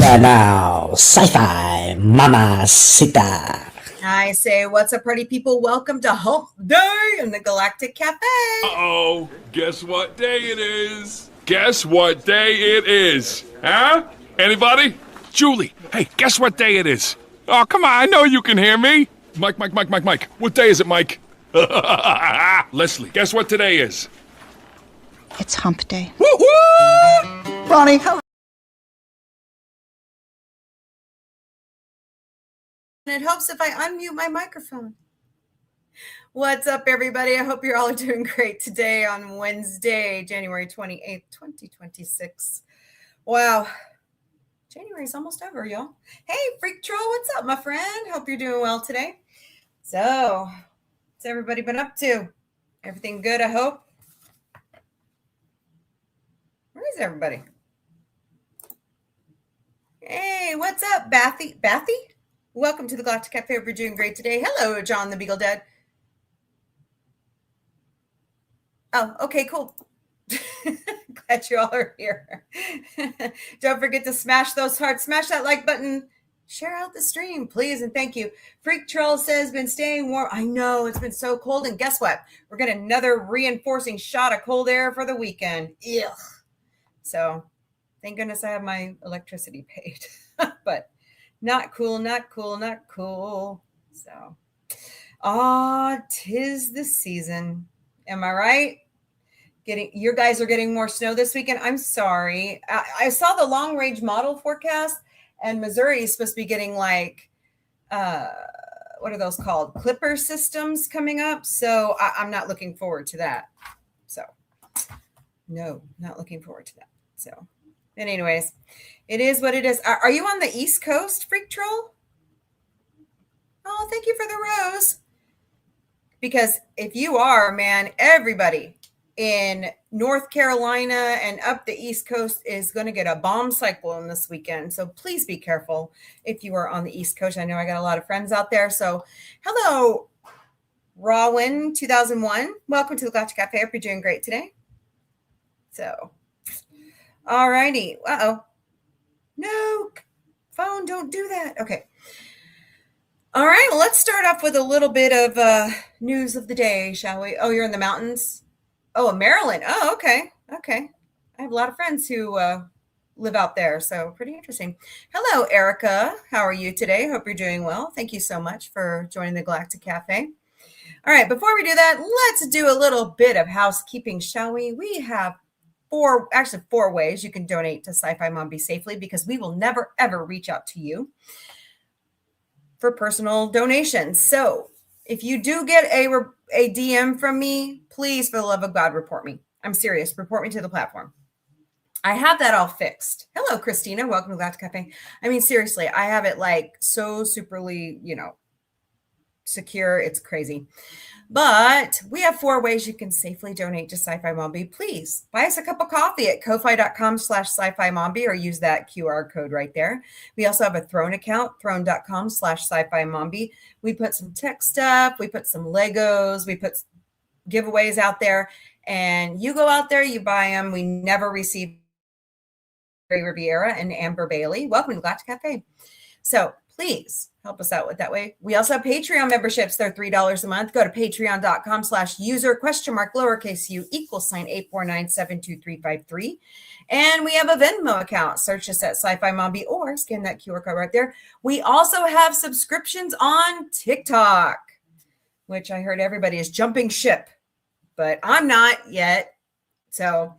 And now, Sci-Fi Mamacita. I say, what's up, party people? Welcome to Hump Day in the Galactic Café. Uh-oh, guess what day it is? Guess what day it is? Huh? Anybody? Julie, hey, guess what day it is? Oh, come on, I know you can hear me. Mike. What day is it, Mike? Leslie, guess what today is? It's Hump Day. Woo-hoo! Ronnie, how... And it helps if I unmute my microphone. What's up, everybody? I hope you're all doing great today on Wednesday, January 28th, 2026. Wow. January's almost over, y'all. Hey, Freak Troll, what's up, my friend? Hope you're doing well today. So, what's everybody been up to? Everything good, I hope? Where is everybody? Hey, what's up, Bathy? Welcome to the Galactic Cafe. Hope you're doing great today. Hello, John the Beagle Dead. Oh, okay, cool. Glad you all are here. Don't forget to smash those hearts. Smash that like button. Share out the stream, please, and thank you. Freak Troll says, been staying warm. I know, it's been so cold, and guess what? We're getting another reinforcing shot of cold air for the weekend. Ugh. So, thank goodness I have my electricity paid. But not cool. So, tis the season. Am I right? You guys are getting more snow this weekend. I'm sorry. I saw the long range model forecast, and Missouri is supposed to be getting like, what are those called? Clipper systems coming up. So I'm not looking forward to that. So no, not looking forward to that. So, but anyways, it is what it is. Are you on the East Coast, Freak Troll? Oh, thank you for the rose. Because if you are, man, everybody in North Carolina and up the East Coast is going to get a bomb cyclone this weekend. So please be careful if you are on the East Coast. I know I got a lot of friends out there. So hello, Rawin 2001. Welcome to the Galactic Cafe. I hope you're doing great today. So, all righty. Uh-oh. No, phone, don't do that. Okay. All right, well, let's start off with a little bit of news of the day, shall we? Oh, you're in the mountains? Oh, Maryland. Oh, okay. I have a lot of friends who live out there, so pretty interesting. Hello, Erica. How are you today? Hope you're doing well. Thank you so much for joining the Galactic Cafe. All right, before we do that, let's do a little bit of housekeeping, shall we? We have four ways you can donate to Sci-Fi Mombie safely, because we will never, ever reach out to you for personal donations. So if you do get a DM from me, please, for the love of God, report me. I'm serious. Report me to the platform. I have that all fixed. Hello, Christina. Welcome to Galactic Cafe. I mean, seriously, I have it like so superly, secure. It's crazy. But we have 4 ways you can safely donate to Sci-Fi Mombie. Please buy us a cup of coffee at ko-fi.com/sci-fi mombie, or use that QR code right there. We also have a Throne account, throne.com/sci-fi mombie. We put some tech stuff. We put some Legos. We put giveaways out there. And you go out there, you buy them. We never receive Riviera and Amber Bailey. Welcome to Galactic Cafe. So please help us out with that way. We also have Patreon memberships. They're $3 a month. Go to patreon.com/user?mark849723553. And we have a Venmo account. Search us at Sci-Fi Mombie or scan that QR code right there. We also have subscriptions on TikTok, which I heard everybody is jumping ship, but I'm not yet. So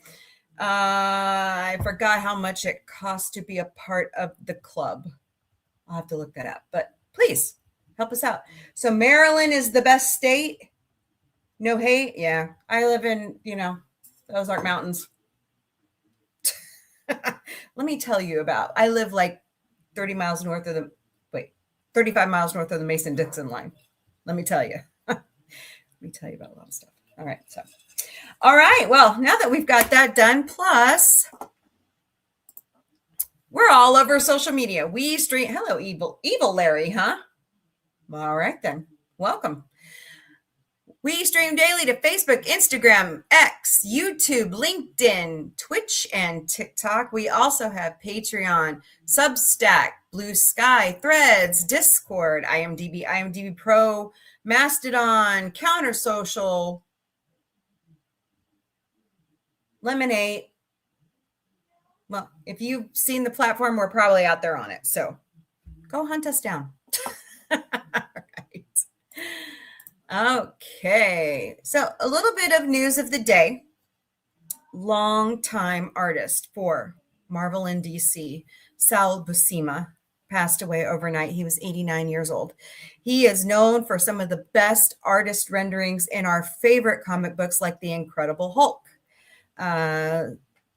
I forgot how much it costs to be a part of the club. I'll have to look that up, but please help us out. So Maryland is the best state. No hate. Yeah. I live in, Ozark Mountains. Let me tell you I live like 35 miles north of the Mason-Dixon line. Let me tell you. Let me tell you about a lot of stuff. All right. So, all right. Well, now that we've got that done, plus we're all over social media. We stream. Hello, evil Larry, huh? All right, then. Welcome. We stream daily to Facebook, Instagram, X, YouTube, LinkedIn, Twitch, and TikTok. We also have Patreon, Substack, Blue Sky, Threads, Discord, IMDb Pro, Mastodon, Counter Social, Lemonade. Well, if you've seen the platform, we're probably out there on it. So go hunt us down. All right. Okay. So a little bit of news of the day. Longtime artist for Marvel and DC, Sal Buscema, passed away overnight. He was 89 years old. He is known for some of the best artist renderings in our favorite comic books like The Incredible Hulk,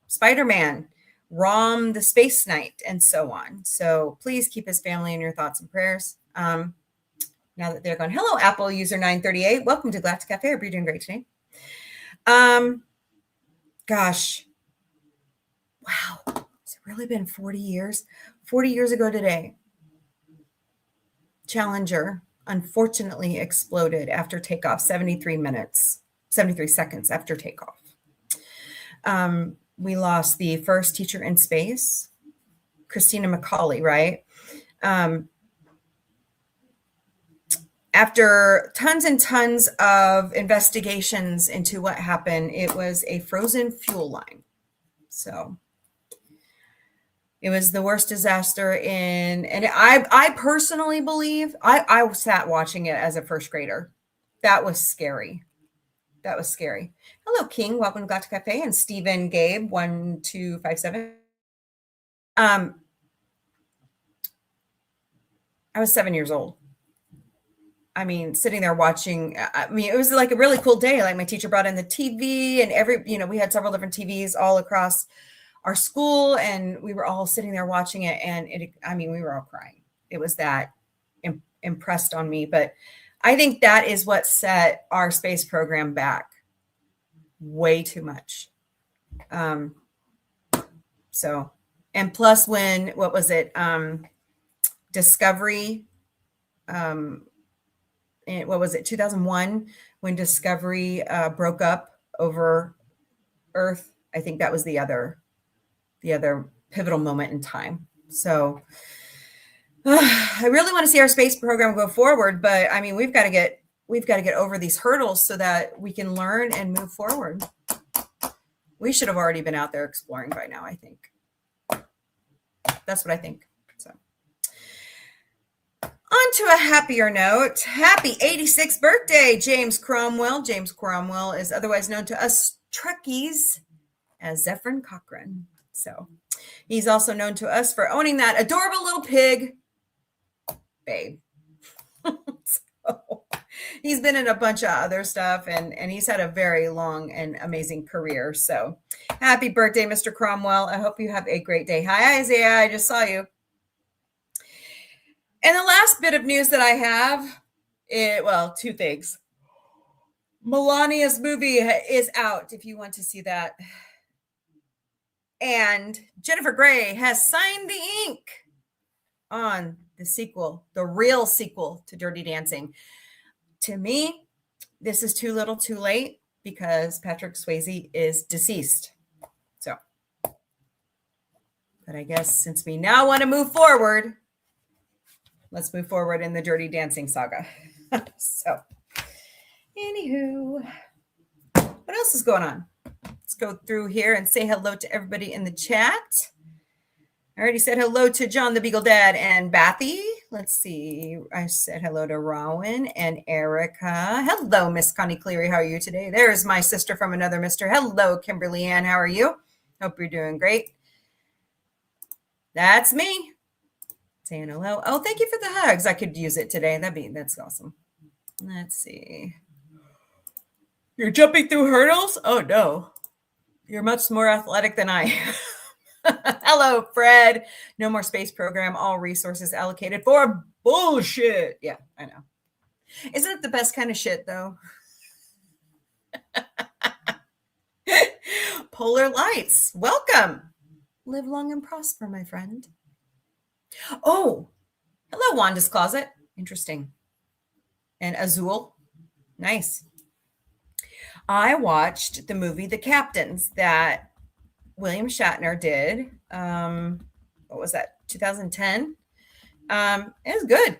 Spider-Man, Rom the Space Knight, and so on. So please keep his family in your thoughts and prayers. Now that they're gone. Hello, Apple user 938. Welcome to Galactic Café. I hope you're doing great today. Gosh. Wow. Has it really been 40 years? 40 years ago today, Challenger unfortunately exploded after takeoff, 73 seconds after takeoff. We lost the first teacher in space, Christina McCauley, right? After tons and tons of investigations into what happened, it was a frozen fuel line. So it was the worst disaster and I personally believe, I sat watching it as a first grader. That was scary. That was scary. Hello, King. Welcome to Galactic Cafe. And Stephen Gabe, 1257. I was 7 years old. I mean, sitting there watching, it was like a really cool day. Like my teacher brought in the TV and we had several different TVs all across our school and we were all sitting there watching it. And we were all crying. It was that impressed on me. But I think that is what set our space program back way too much. And plus what was it? Discovery, what was it, 2001, when Discovery broke up over Earth. I think that was the other pivotal moment in time. So I really want to see our space program go forward, but we've got to get over these hurdles so that we can learn and move forward. We should have already been out there exploring by now, I think. That's what I think. On to a happier note. Happy 86th birthday, James Cromwell. James Cromwell is otherwise known to us Trekkies as Zephyrin Cochran. So he's also known to us for owning that adorable little pig, Babe. So he's been in a bunch of other stuff and he's had a very long and amazing career. So happy birthday, Mr. Cromwell. I hope you have a great day. Hi, Isaiah. I just saw you. And the last bit of news that I have, two things. Melania's movie is out if you want to see that. And Jennifer Grey has signed the ink on the sequel, the real sequel to Dirty Dancing. To me, this is too little too late because Patrick Swayze is deceased. So, but I guess since we now want to move forward, let's move forward in the Dirty Dancing saga. So, anywho, what else is going on? Let's go through here and say hello to everybody in the chat. I already said hello to John the Beagle Dad and Bathy. Let's see. I said hello to Rowan and Erica. Hello, Miss Connie Cleary. How are you today? There's my sister from another mister. Hello, Kimberly Ann. How are you? Hope you're doing great. That's me. Saying hello. Oh, thank you for the hugs. I could use it today. That's awesome. Let's see. You're jumping through hurdles? Oh no. You're much more athletic than I am. Hello, Fred. No more space program. All resources allocated for bullshit. Yeah, I know. Isn't it the best kind of shit though? Polar Lights. Welcome. Live long and prosper, my friend. Oh, hello, Wanda's Closet. Interesting. And Azul. Nice. I watched the movie The Captains that William Shatner did. What was that? 2010. It was good,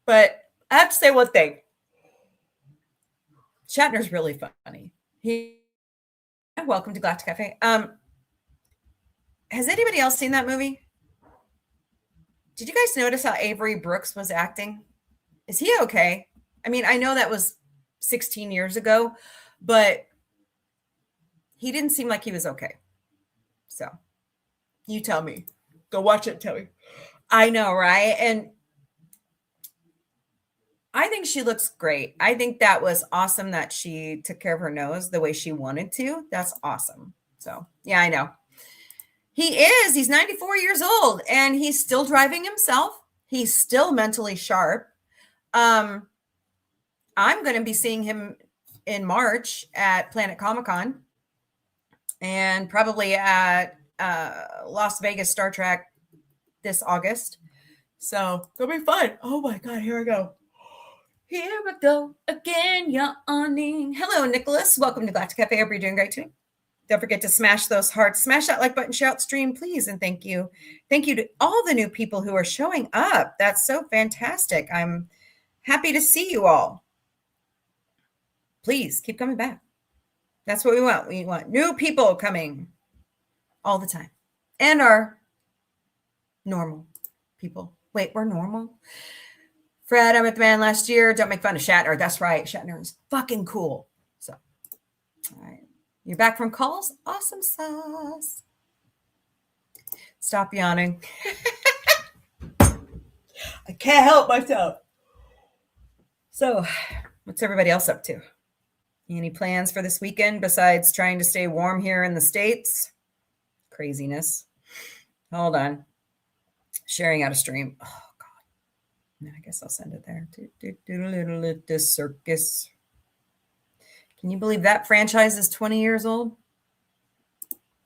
but I have to say one thing. Shatner's really funny. Welcome to Galactic Café. Has anybody else seen that movie? Did you guys notice how Avery Brooks was acting? Is he okay? I mean, I know that was 16 years ago, but he didn't seem like he was okay. So you tell me. Go watch it, tell me. I know, right? And I think she looks great. I think that was awesome that she took care of her nose the way she wanted to. That's awesome. So, yeah, I know. He's 94 years old and he's still driving himself. He's still mentally sharp. I'm going to be seeing him in March at Planet Comic-Con and probably at Las Vegas Star Trek this August. So it'll be fun. Oh my God, here I go. Here we go again, yawning. Hello, Nicholas. Welcome to Galactic Cafe. Hope you're doing great today. Don't forget to smash those hearts. Smash that like button, share out stream, please. And thank you. Thank you to all the new people who are showing up. That's so fantastic. I'm happy to see you all. Please keep coming back. That's what we want. We want new people coming all the time. And our normal people. Wait, we're normal? Fred, I met the man last year. Don't make fun of Shatner. That's right. Shatner is fucking cool. So, all right. You're back from calls? Awesome sauce. Stop yawning. I can't help myself. So, what's everybody else up to? Any plans for this weekend besides trying to stay warm here in the States? Craziness. Hold on. Sharing out a stream. Oh, God. I guess I'll send it there. The circus. Can you believe that franchise is 20 years old?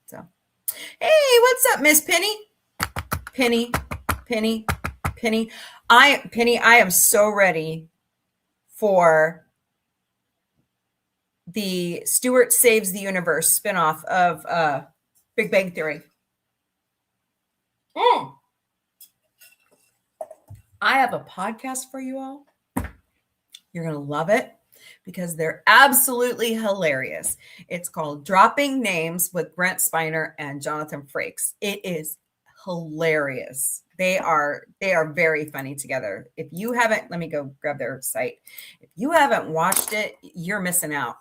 So, hey, what's up, Miss Penny? Penny. I am so ready for the Stuart Saves the Universe spinoff of Big Bang Theory. I have a podcast for you all. You're going to love it because they're absolutely hilarious. It's called Dropping Names with Brent Spiner and Jonathan Frakes. It is hilarious. They are very funny together. If you haven't, let me go grab their site. If you haven't watched it, you're missing out.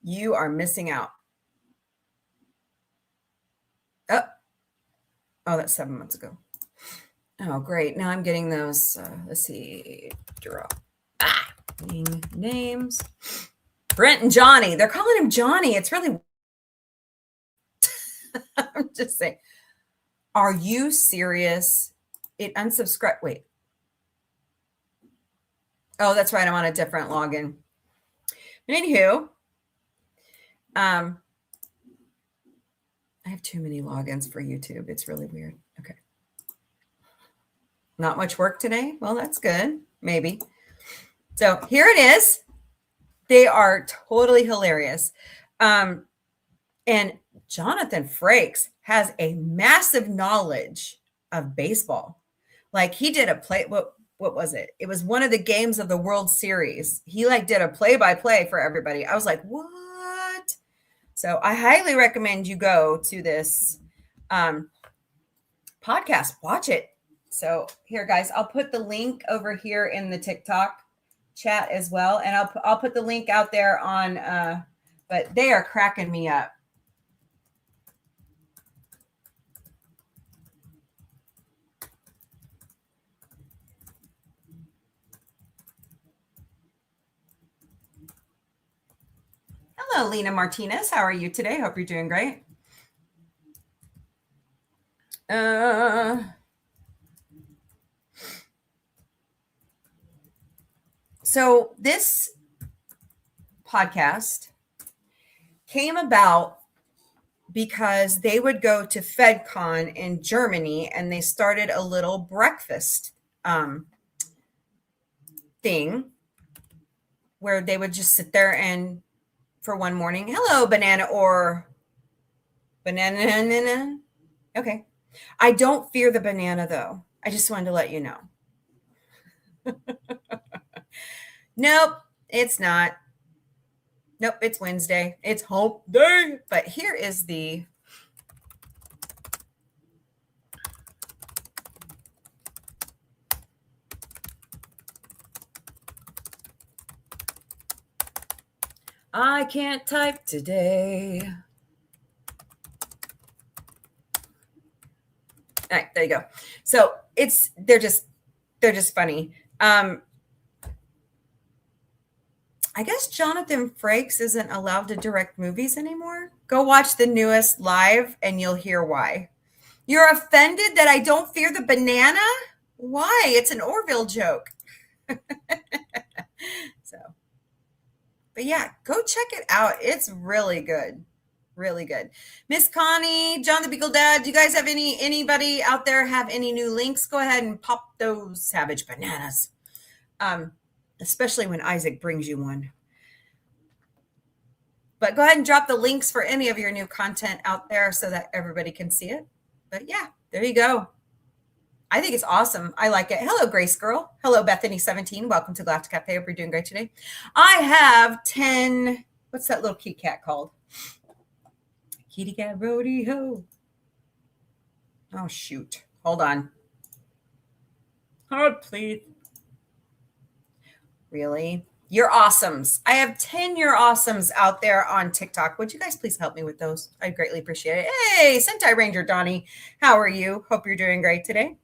You are missing out. Oh, that's 7 months ago. Oh, great. Now I'm getting those. Let's see. Names. Brent and Johnny. They're calling him Johnny. It's really. I'm just saying. Are you serious? It unsubscribed. Wait. Oh, that's right. I'm on a different login. Anywho. I have too many logins for YouTube. It's really weird. Okay. Not much work today? Well, that's good. Maybe. So here it is. They are totally hilarious. And Jonathan Frakes has a massive knowledge of baseball. Like he did a play. What was it? It was one of the games of the World Series. He did a play-by-play for everybody. I was like, what? So I highly recommend you go to this podcast. Watch it. So here, guys, I'll put the link over here in the TikTok chat as well. And I'll put the link out there on, but they are cracking me up. Hello, Lena Martinez. How are you today? Hope you're doing great. So this podcast came about because they would go to FedCon in Germany and they started a little breakfast thing where they would just sit there and for one morning. Hello, banana or banana. Okay. I don't fear the banana, though. I just wanted to let you know. Nope, it's not. Nope, it's Wednesday. It's Hump Day. But here is the... I can't type today. All right, there you go. So they're just funny. I guess Jonathan Frakes isn't allowed to direct movies anymore. Go watch the newest live and you'll hear why. You're offended that I don't fear the banana? Why? It's an Orville joke. So, but yeah, go check it out. It's really good. Really good. Miss Connie, John the Beagle Dad, do you guys have anybody out there have any new links? Go ahead and pop those savage bananas. Especially when Isaac brings you one. But go ahead and drop the links for any of your new content out there so that everybody can see it. But yeah, there you go. I think it's awesome. I like it. Hello, Grace Girl. Hello, Bethany17. Welcome to Galactic Café. Hope you're doing great today. I have 10, what's that little kitty cat called? Kitty cat rodeo. Oh, shoot. Hold on. Hold, please. Really? You're awesomes. I have 10 You're awesomes out there on TikTok. Would you guys please help me with those? I'd greatly appreciate it. Hey, Sentai Ranger Donnie. How are you? Hope you're doing great today.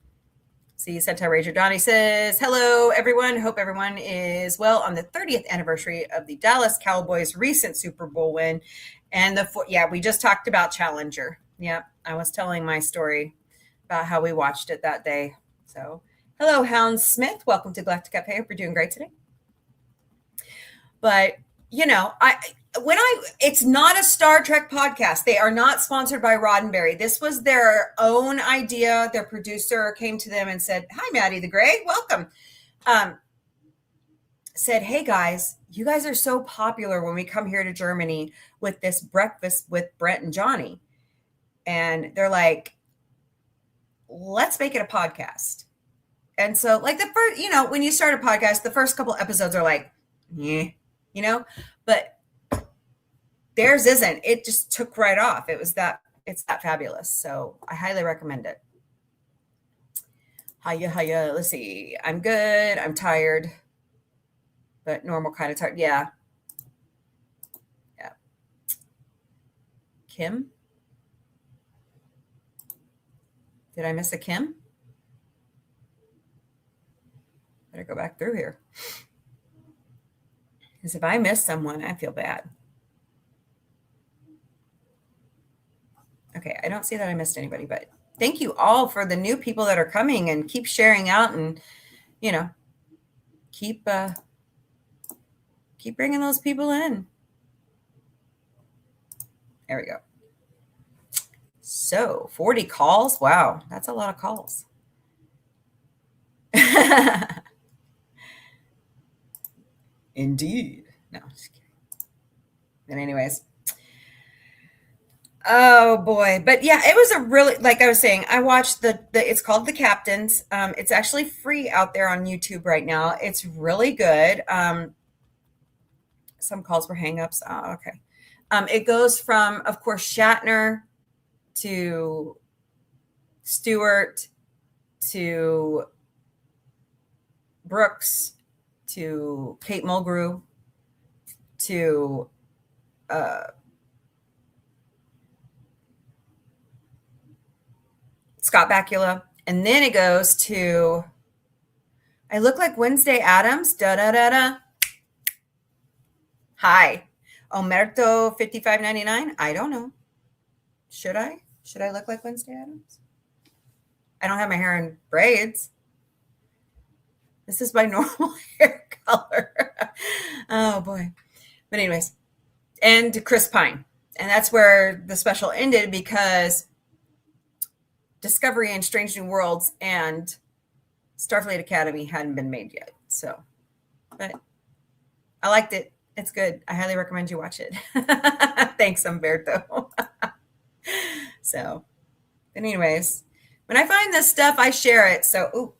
See, Sentai Ranger Donnie says, hello, everyone. Hope everyone is well on the 30th anniversary of the Dallas Cowboys' recent Super Bowl win. And we just talked about Challenger. Yeah, I was telling my story about how we watched it that day. So, hello, Hound Smith. Welcome to Galactic Cafe. Hope you're doing great today. But, it's not a Star Trek podcast. They are not sponsored by Roddenberry. This was their own idea. Their producer came to them and said, hi, Maddie the Gray, welcome. Said, hey guys, you guys are so popular when we come here to Germany with this breakfast with Brett and Johnny. And they're like, let's make it a podcast. And so like the first, when you start a podcast, the first couple episodes are like, yeah, but theirs isn't. It just took right off. It's that fabulous. So I highly recommend it. Hiya. Let's see. I'm good. I'm tired, but normal kind of tired. Yeah. Kim? Did I miss a Kim? Better go back through here. Because if I miss someone, I feel bad. Okay, I don't see that I missed anybody, but thank you all for the new people that are coming and keep sharing out and, keep bringing those people in. There we go. So 40 calls. Wow, that's a lot of calls. Indeed. No, just kidding. But anyways. Oh boy. But yeah, it was a really, like I was saying, I watched it's called The Captains. It's actually free out there on YouTube right now. It's really good. Some calls were hangups. Oh, okay. It goes from, of course, Shatner to Stewart to Brooks to Kate Mulgrew to Scott Bakula. And then it goes to, I look like Wednesday Addams. Da-da-da-da. Hi. Omerto 55.99. I don't know. Should I? Should I look like Wednesday Addams? I don't have my hair in braids. This is my normal hair color. Oh boy. But anyways, and Chris Pine. And that's where the special ended because Discovery and Strange New Worlds and Starfleet Academy hadn't been made yet. So, but I liked it. It's good. I highly recommend you watch it. Thanks, Umberto. So, but anyways, when I find this stuff, I share it. So,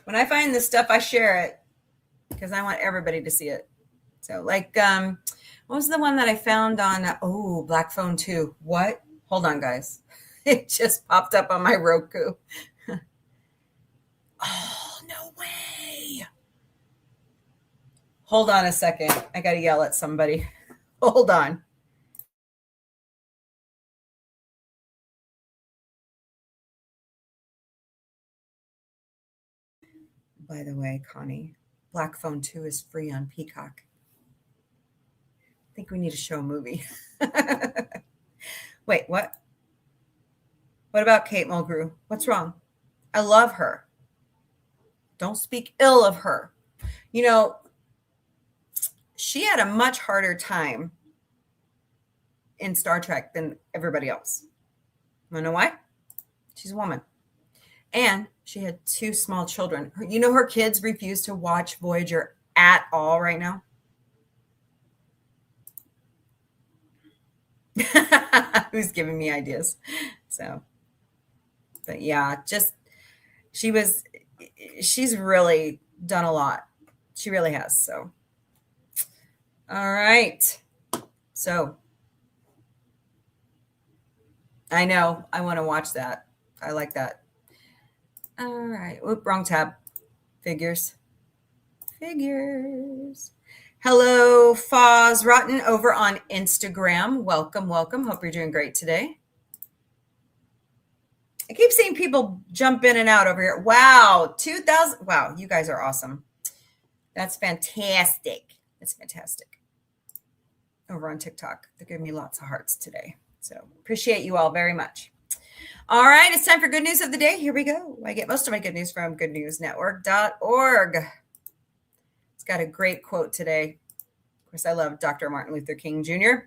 when I find this stuff, I share it because I want everybody to see it. So, like, what was the one that I found on? Black Phone 2. What? Hold on, guys. It just popped up on my Roku. Oh, no way. Hold on a second. I got to yell at somebody. Hold on. By the way, Connie, Black Phone 2 is free on Peacock. I think we need to show a movie. Wait, what? What about Kate Mulgrew? What's wrong? I love her. Don't speak ill of her. You know, she had a much harder time in Star Trek than everybody else. You know why? She's a woman. And she had 2 small children. You know, her kids refuse to watch Voyager at all right now. Who's giving me ideas? So, but yeah, just she's really done a lot. She really has. So, all right. So, I know I want to watch that. I like that. All right. Oop, wrong tab. Figures. Hello, Foz Rotten over on Instagram. Welcome. Hope you're doing great today. I keep seeing people jump in and out over here. Wow, 2,000. Wow, you guys are awesome. That's fantastic. That's fantastic. Over on TikTok. They're giving me lots of hearts today. So appreciate you all very much. All right, it's time for good news of the day. Here we go. I get most of my good news from goodnewsnetwork.org. It's got a great quote today. Of course, I love Dr. Martin Luther King Jr.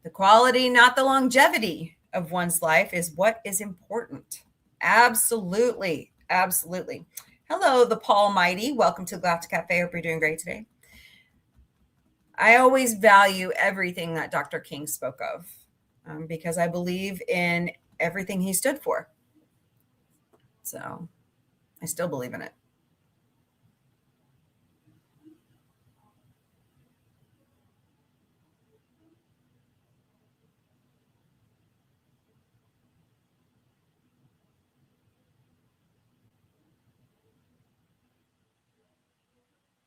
The quality, not the longevity of one's life is what is important. Absolutely. Hello, the Paul Mighty. Welcome to Galactic Café. Hope you're doing great today. I always value everything that Dr. King spoke of because I believe in everything he stood for. So I still believe in it.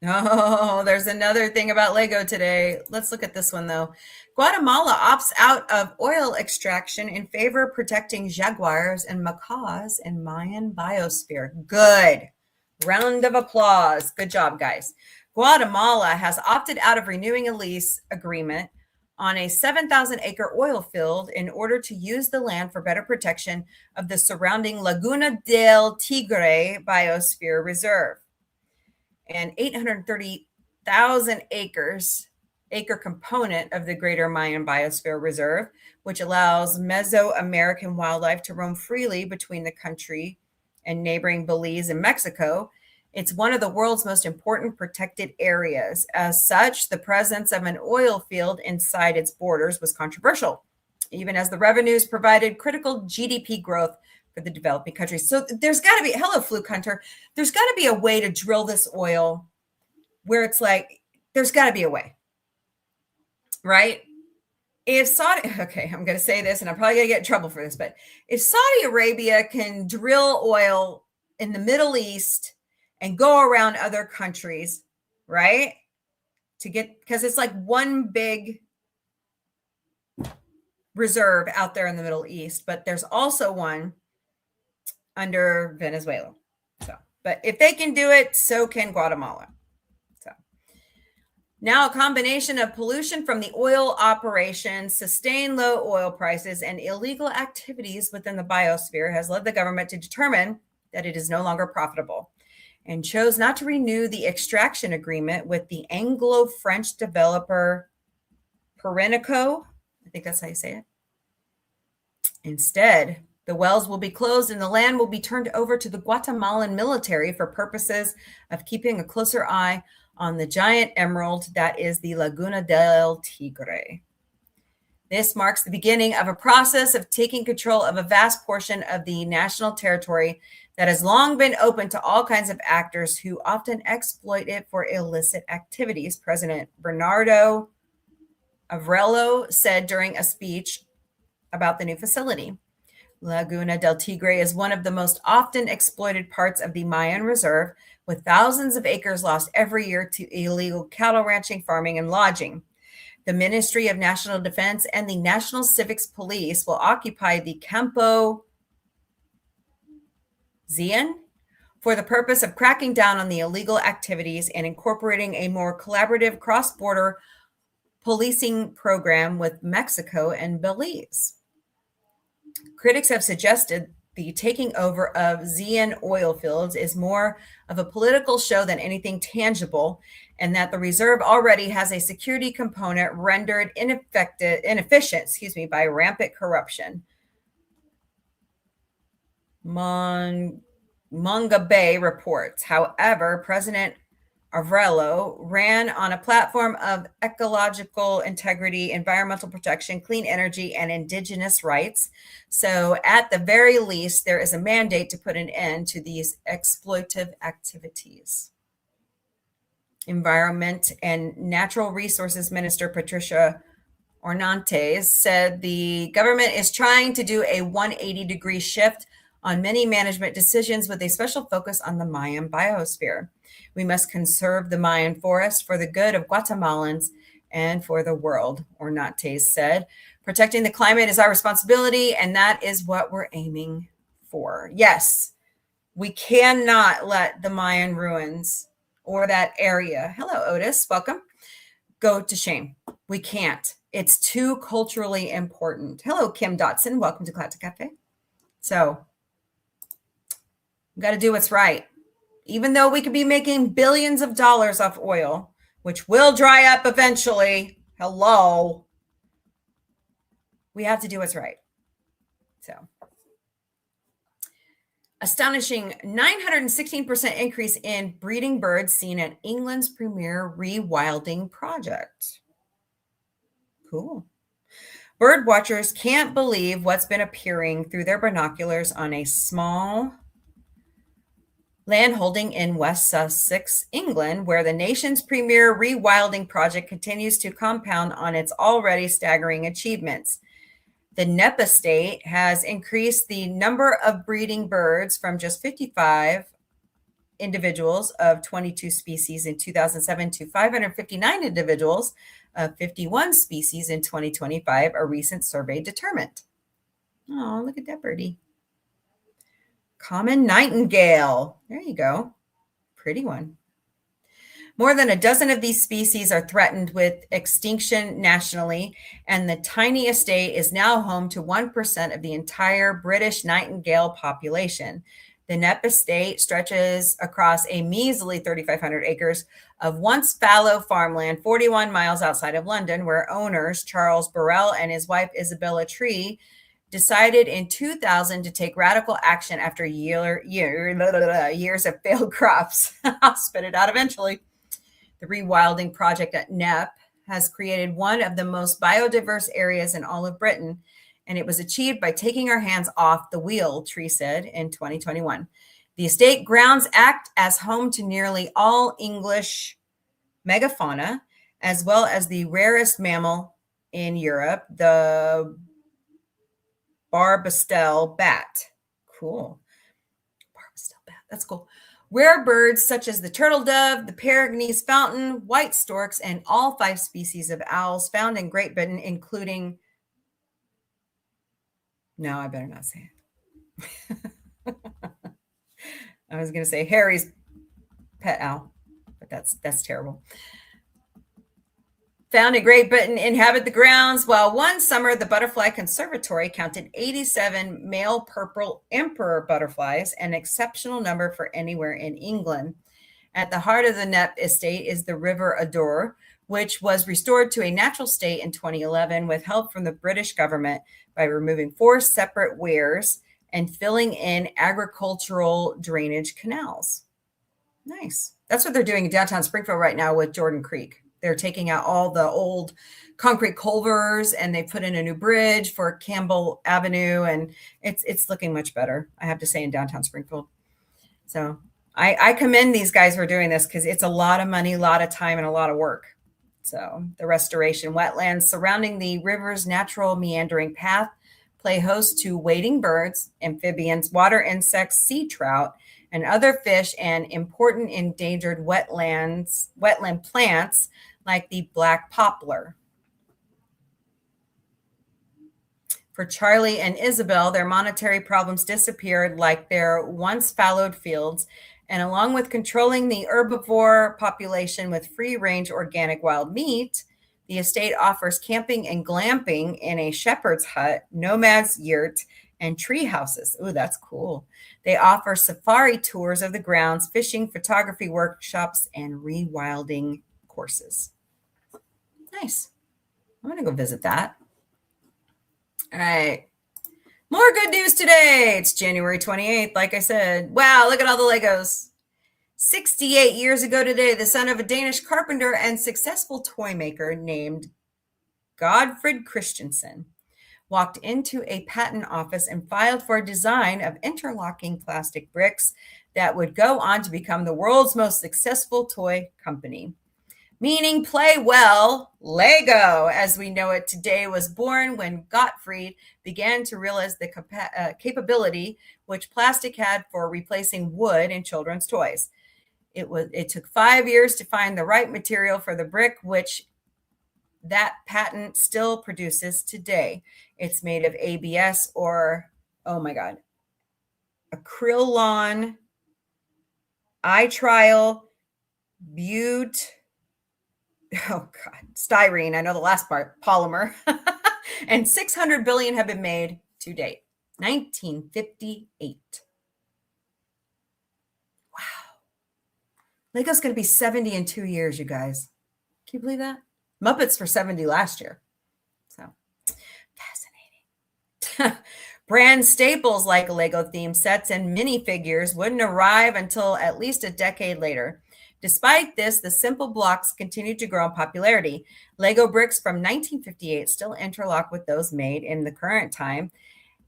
Oh, there's another thing about Lego today. Let's look at this one, though. Guatemala opts out of oil extraction in favor of protecting jaguars and macaws in Mayan biosphere. Good. Round of applause. Good job, guys. Guatemala has opted out of renewing a lease agreement on a 7,000-acre oil field in order to use the land for better protection of the surrounding Laguna del Tigre Biosphere Reserve. An 830,000 acre component of the Greater Mayan Biosphere Reserve, which allows Mesoamerican wildlife to roam freely between the country and neighboring Belize and Mexico. It's one of the world's most important protected areas. As such, the presence of an oil field inside its borders was controversial, even as the revenues provided critical GDP growth for the developing countries. So there's got to be, hello, Fluke Hunter, there's got to be a way to drill this oil where it's like, there's got to be a way, right? If Saudi, okay, I'm going to say this and I'm probably going to get in trouble for this, but if Saudi Arabia can drill oil in the Middle East and go around other countries, right? To get, because it's like one big reserve out there in the Middle East, but there's also one under Venezuela. So, but if they can do it, so can Guatemala. So now a combination of pollution from the oil operations, sustained low oil prices, and illegal activities within the biosphere has led the government to determine that it is no longer profitable and chose not to renew the extraction agreement with the Anglo-French developer Perenico. I think that's how you say it. Instead, the wells will be closed and the land will be turned over to the Guatemalan military for purposes of keeping a closer eye on the giant emerald that is the Laguna del Tigre. This marks the beginning of a process of taking control of a vast portion of the national territory that has long been open to all kinds of actors who often exploit it for illicit activities, President Bernardo Avrello said during a speech about the new facility. Laguna del Tigre is one of the most often exploited parts of the Mayan Reserve, with thousands of acres lost every year to illegal cattle ranching, farming, and lodging. The Ministry of National Defense and the National Civics Police will occupy the Campo Zion for the purpose of cracking down on the illegal activities and incorporating a more collaborative cross-border policing program with Mexico and Belize. Critics have suggested the taking over of Zion oil fields is more of a political show than anything tangible, and that the reserve already has a security component rendered inefficient by rampant corruption. Mombie reports. However, President Avrello ran on a platform of ecological integrity, environmental protection, clean energy, and indigenous rights. So at the very least, there is a mandate to put an end to these exploitive activities. Environment and Natural Resources Minister Patricia Ornantes said the government is trying to do a 180-degree shift on many management decisions with a special focus on the Mayan biosphere. We must conserve the Mayan forest for the good of Guatemalans and for the world, Ornantes said. Protecting the climate is our responsibility, and that is what we're aiming for. Yes, we cannot let the Mayan ruins or that area, hello, Otis, welcome, go to shame. We can't. It's too culturally important. Hello, Kim Dotson. Welcome to Galactic Café. So, we've got to do what's right. Even though we could be making billions of dollars off oil, which will dry up eventually, hello, we have to do what's right. So, astonishing 916% increase in breeding birds seen at England's premier rewilding project. Cool. Bird watchers can't believe what's been appearing through their binoculars on a small landholding in West Sussex, England, where the nation's premier rewilding project continues to compound on its already staggering achievements. The Knepp estate has increased the number of breeding birds from just 55 individuals of 22 species in 2007 to 559 individuals of 51 species in 2025, a recent survey determined. Oh, look at that birdie. Common nightingale. There you go. Pretty one. More than a dozen of these species are threatened with extinction nationally, and the tiny estate is now home to 1% of the entire British nightingale population. The Knepp estate stretches across a measly 3,500 acres of once fallow farmland 41 miles outside of London, where owners Charles Burrell and his wife Isabella Tree decided in 2000 to take radical action after years of failed crops. I'll spit it out eventually. The rewilding project at Knepp has created one of the most biodiverse areas in all of Britain, and it was achieved by taking our hands off the wheel, Tree said in 2021. The estate grounds act as home to nearly all English megafauna, as well as the rarest mammal in Europe, the barbastel bat. Cool. Barbastel bat. That's cool. Rare birds such as the turtle dove, the Peregrines fountain, white storks, and all 5 species of owls found in Great Britain, including... No, I better not say it. I was going to say Harry's pet owl, but that's terrible. Found in Great Britain inhabit the grounds, while one summer the Butterfly Conservatory counted 87 male purple emperor butterflies, an exceptional number for anywhere in England. At the heart of the Knepp estate is the River Adour, which was restored to a natural state in 2011 with help from the British government by removing 4 separate weirs and filling in agricultural drainage canals. Nice. That's what they're doing in downtown Springfield right now with Jordan Creek. They're taking out all the old concrete culverts and they put in a new bridge for Campbell Avenue, and it's looking much better, I have to say, in downtown Springfield. So I commend these guys for doing this because it's a lot of money, a lot of time, and a lot of work. So the restoration wetlands surrounding the river's natural meandering path play host to wading birds, amphibians, water insects, sea trout, and other fish, and important endangered wetland plants like the black poplar. For Charlie and Isabel, their monetary problems disappeared like their once fallowed fields, and along with controlling the herbivore population with free-range organic wild meat, the estate offers camping and glamping in a shepherd's hut, nomad's yurt, and tree houses. Ooh, that's cool. They offer safari tours of the grounds, fishing, photography workshops, and rewilding courses. Nice. I'm going to go visit that. All right. More good news today. It's January 28th, like I said. Wow, look at all the Legos. 68 years ago today, the son of a Danish carpenter and successful toy maker named Godfred Christensen walked into a patent office and filed for a design of interlocking plastic bricks that would go on to become the world's most successful toy company. Meaning play well, Lego, as we know it today, was born when Gottfried began to realize the capability which plastic had for replacing wood in children's toys. It took 5 years to find the right material for the brick, which that patent still produces today. It's made of ABS or, oh my God, acrylon, trial, styrene, I know the last part, polymer, and 600 billion have been made to date. 1958. Wow. Lego's going to be 70 in 2 years, you guys. Can you believe that? Muppets for 70 last year. So fascinating. Brand staples like Lego themed sets and minifigures wouldn't arrive until at least a decade later. Despite this, the simple blocks continued to grow in popularity. Lego bricks from 1958 still interlock with those made in the current time.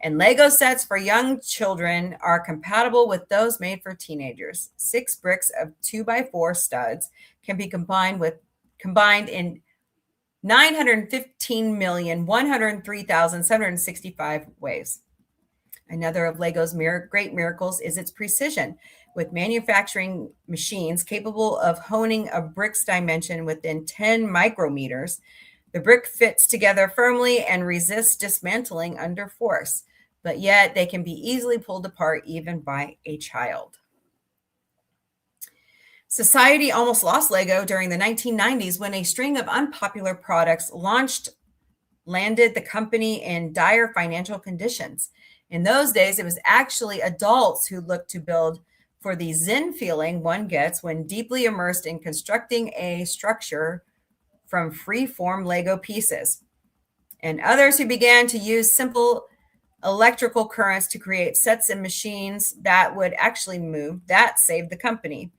And Lego sets for young children are compatible with those made for teenagers. 6 bricks of 2x4 studs can be combined in 915,103,765 ways. Another of Lego's great miracles is its precision, with manufacturing machines capable of honing a brick's dimension within 10 micrometers. The brick fits together firmly and resists dismantling under force, but yet they can be easily pulled apart even by a child. Society almost lost Lego during the 1990s when a string of unpopular products landed the company in dire financial conditions. In those days, it was actually adults who looked to build for the zen feeling one gets when deeply immersed in constructing a structure from free-form Lego pieces, and others who began to use simple electrical currents to create sets and machines that would actually move. That saved the company.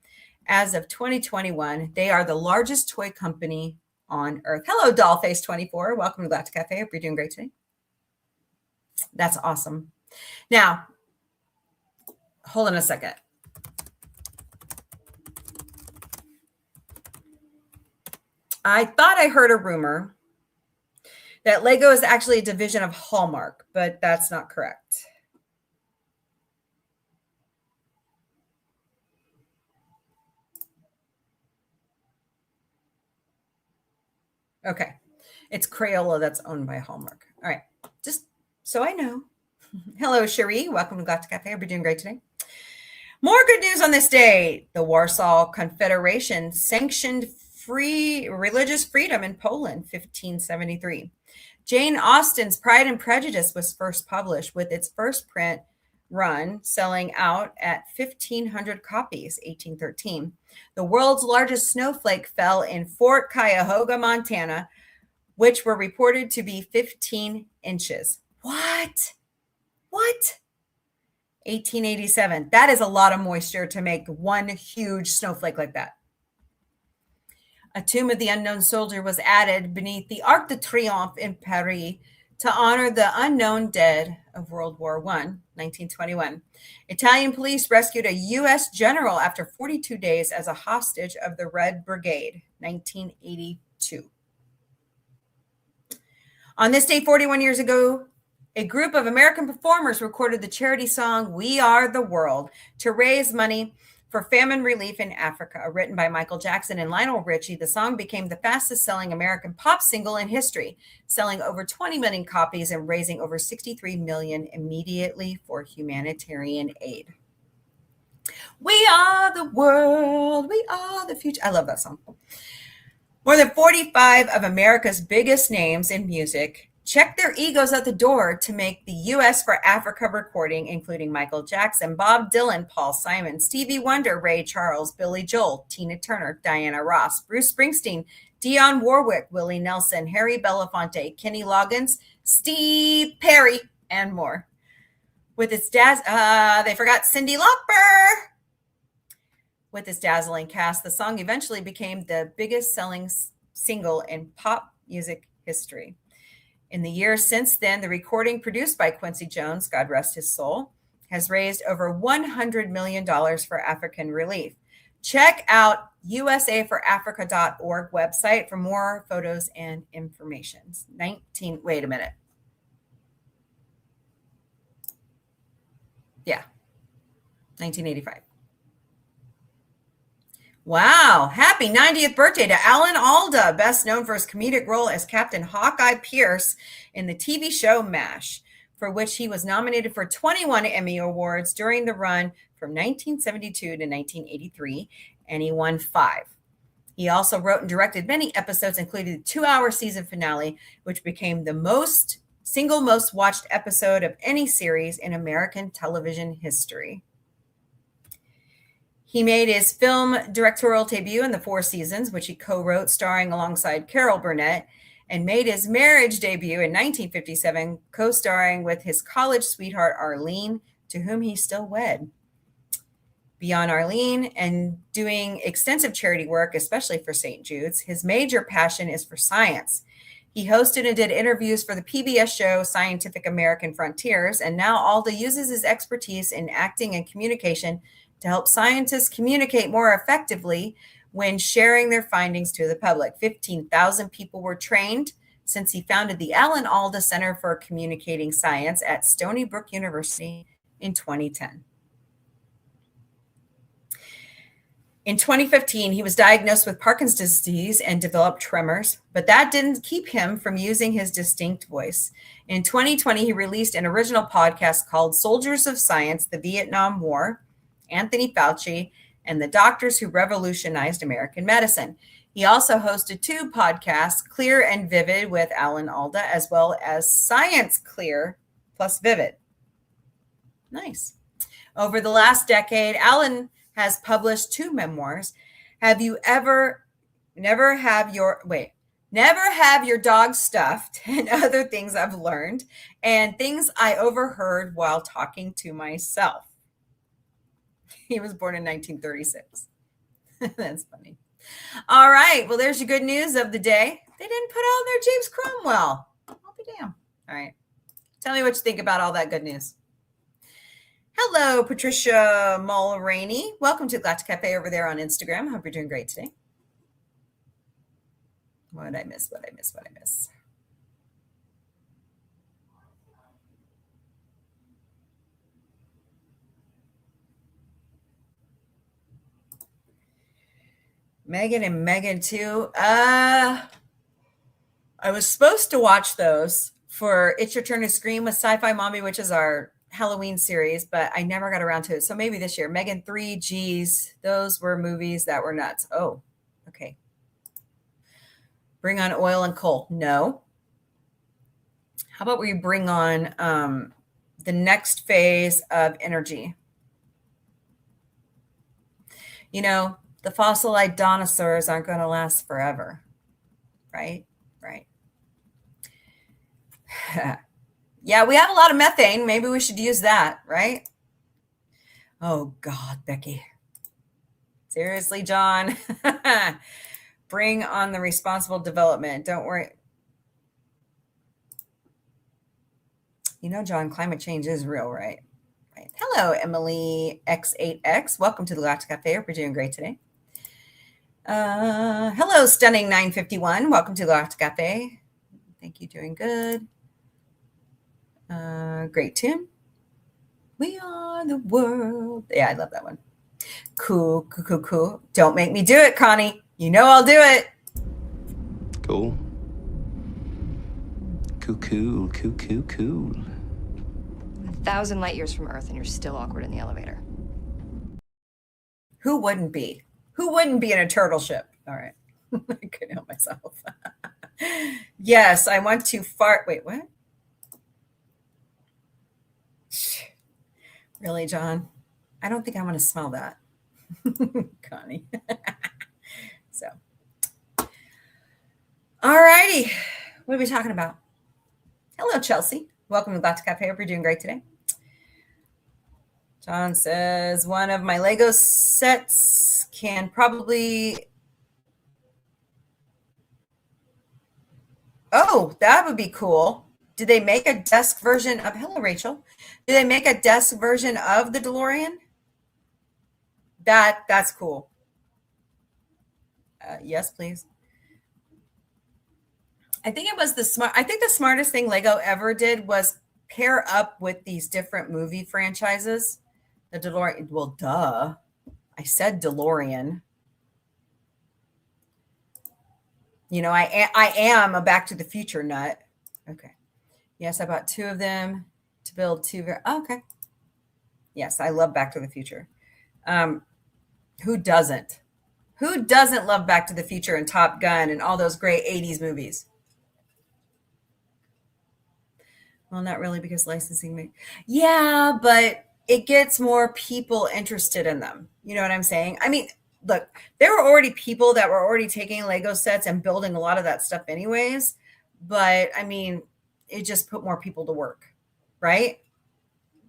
As of 2021, they are the largest toy company on Earth. Hello, Dollface24. Welcome to Galactic Café. Hope you're doing great today. That's awesome. Now, hold on a second. I thought I heard a rumor that Lego is actually a division of Hallmark, but that's not correct. Okay. It's Crayola that's owned by Hallmark. All right. Just so I know. Hello, Cherie. Welcome to Galactic Café. We're doing great today. More good news on this day. The Warsaw Confederation sanctioned free religious freedom in Poland, 1573. Jane Austen's Pride and Prejudice was first published with its first print run selling out at 1,500 copies, 1813. The world's largest snowflake fell in Fort Cuyahoga, Montana, which were reported to be 15 inches. What? 1887. That is a lot of moisture to make one huge snowflake like that. A tomb of the unknown soldier was added beneath the Arc de Triomphe in Paris to honor the unknown dead of World War I, 1921. Italian police rescued a U.S. general after 42 days as a hostage of the Red Brigade, 1982. On this day, 41 years ago, a group of American performers recorded the charity song We Are the World to raise money for famine relief in Africa. Written by Michael Jackson and Lionel Richie, the song became the fastest selling American pop single in history, selling over 20 million copies and raising over 63 million immediately for humanitarian aid. We are the world, we are the future. I love that song. More than 45 of America's biggest names in music checked their egos at the door to make the U.S. for Africa recording, including Michael Jackson, Bob Dylan, Paul Simon, Stevie Wonder, Ray Charles, Billy Joel, Tina Turner, Diana Ross, Bruce Springsteen, Dionne Warwick, Willie Nelson, Harry Belafonte, Kenny Loggins, Steve Perry, and more. With its they forgot Cyndi Lauper. With its dazzling cast, the song eventually became the biggest selling single in pop music history. In the years since then, the recording, produced by Quincy Jones, God rest his soul, has raised over $100 million for African relief. Check out usaforafrica.org website for more photos and information. Wait a minute. Yeah, 1985. Wow. Happy 90th birthday to Alan Alda, best known for his comedic role as Captain Hawkeye Pierce in the TV show MASH, for which he was nominated for 21 Emmy Awards during the run from 1972 to 1983, and he won 5. He also wrote and directed many episodes, including the 2-hour season finale, which became the single most watched episode of any series in American television history. He made his film directorial debut in The Four Seasons, which he co-wrote starring alongside Carol Burnett, and made his marriage debut in 1957, co-starring with his college sweetheart Arlene, to whom he's still wed. Beyond Arlene and doing extensive charity work, especially for St. Jude's, his major passion is for science. He hosted and did interviews for the PBS show Scientific American Frontiers, and now Alda uses his expertise in acting and communication to help scientists communicate more effectively when sharing their findings to the public. 15,000 people were trained since he founded the Alan Alda Center for Communicating Science at Stony Brook University in 2010. In 2015, he was diagnosed with Parkinson's disease and developed tremors, but that didn't keep him from using his distinct voice. In 2020, he released an original podcast called Soldiers of Science, the Vietnam War, Anthony Fauci, and the Doctors Who Revolutionized American Medicine. He also hosted 2 podcasts, Clear and Vivid with Alan Alda, as well as Science Clear plus Vivid. Nice. Over the last decade, Alan has published 2 memoirs. Never Have Your Dog Stuffed, and Other Things I've Learned, and Things I Overheard While Talking to Myself. He was born in 1936. That's funny. All right. Well, there's your good news of the day. They didn't put on their James Cromwell. I'll be damned. All right. Tell me what you think about all that good news. Hello, Patricia Mulraney. Welcome to Galactic Café over there on Instagram. Hope you're doing great today. What did I miss? Megan and Megan 2. I was supposed to watch those for It's Your Turn to Scream with Sci-Fi Mombie, which is our Halloween series, but I never got around to it. So maybe this year. Megan 3, geez, those were movies that were nuts. Oh, okay. Bring on oil and coal. No. How about we bring on the next phase of energy? You know, the fossilized dinosaurs aren't going to last forever, right? Right. Yeah, we have a lot of methane. Maybe we should use that, right? Oh God, Becky. Seriously, John. Bring on the responsible development. Don't worry. You know, John, climate change is real, right? Right. Hello, Emily X8X. Welcome to the Galactic Café. Hope you're doing great today. Hello, Stunning 951. Welcome to the Galactic Café. Thank you. Doing good. Great tune. We are the world. Yeah, I love that one. Cool. Don't make me do it, Connie. You know I'll do it. Cool. Cool. 1,000 light years from Earth, and you're still awkward in the elevator. Who wouldn't be? Who wouldn't be in a turtle ship? All right. I couldn't help myself. Yes, I want to fart. Wait, what? Really, John? I don't think I want to smell that. Connie. So, all righty. What are we talking about? Hello, Chelsea. Welcome to Galactic Cafe. Hope you're doing great today. John says, one of my Lego sets can probably... Oh, that would be cool. Do they make a desk version of... Hello, Rachel. Do they make a desk version of the DeLorean? That's cool. Yes, please. I think the smartest thing Lego ever did was pair up with these different movie franchises. The DeLorean, well, duh. I said DeLorean. You know, I am a Back to the Future nut. Okay. Yes, I bought 2 of them to build 2. Okay. Yes, I love Back to the Future. Who doesn't? Who doesn't love Back to the Future and Top Gun and all those great 80s movies? Well, not really, because licensing yeah, but it gets more people interested in them. You know what I'm saying? I mean, look, there were already people that were already taking Lego sets and building a lot of that stuff anyways. But I mean, it just put more people to work, right?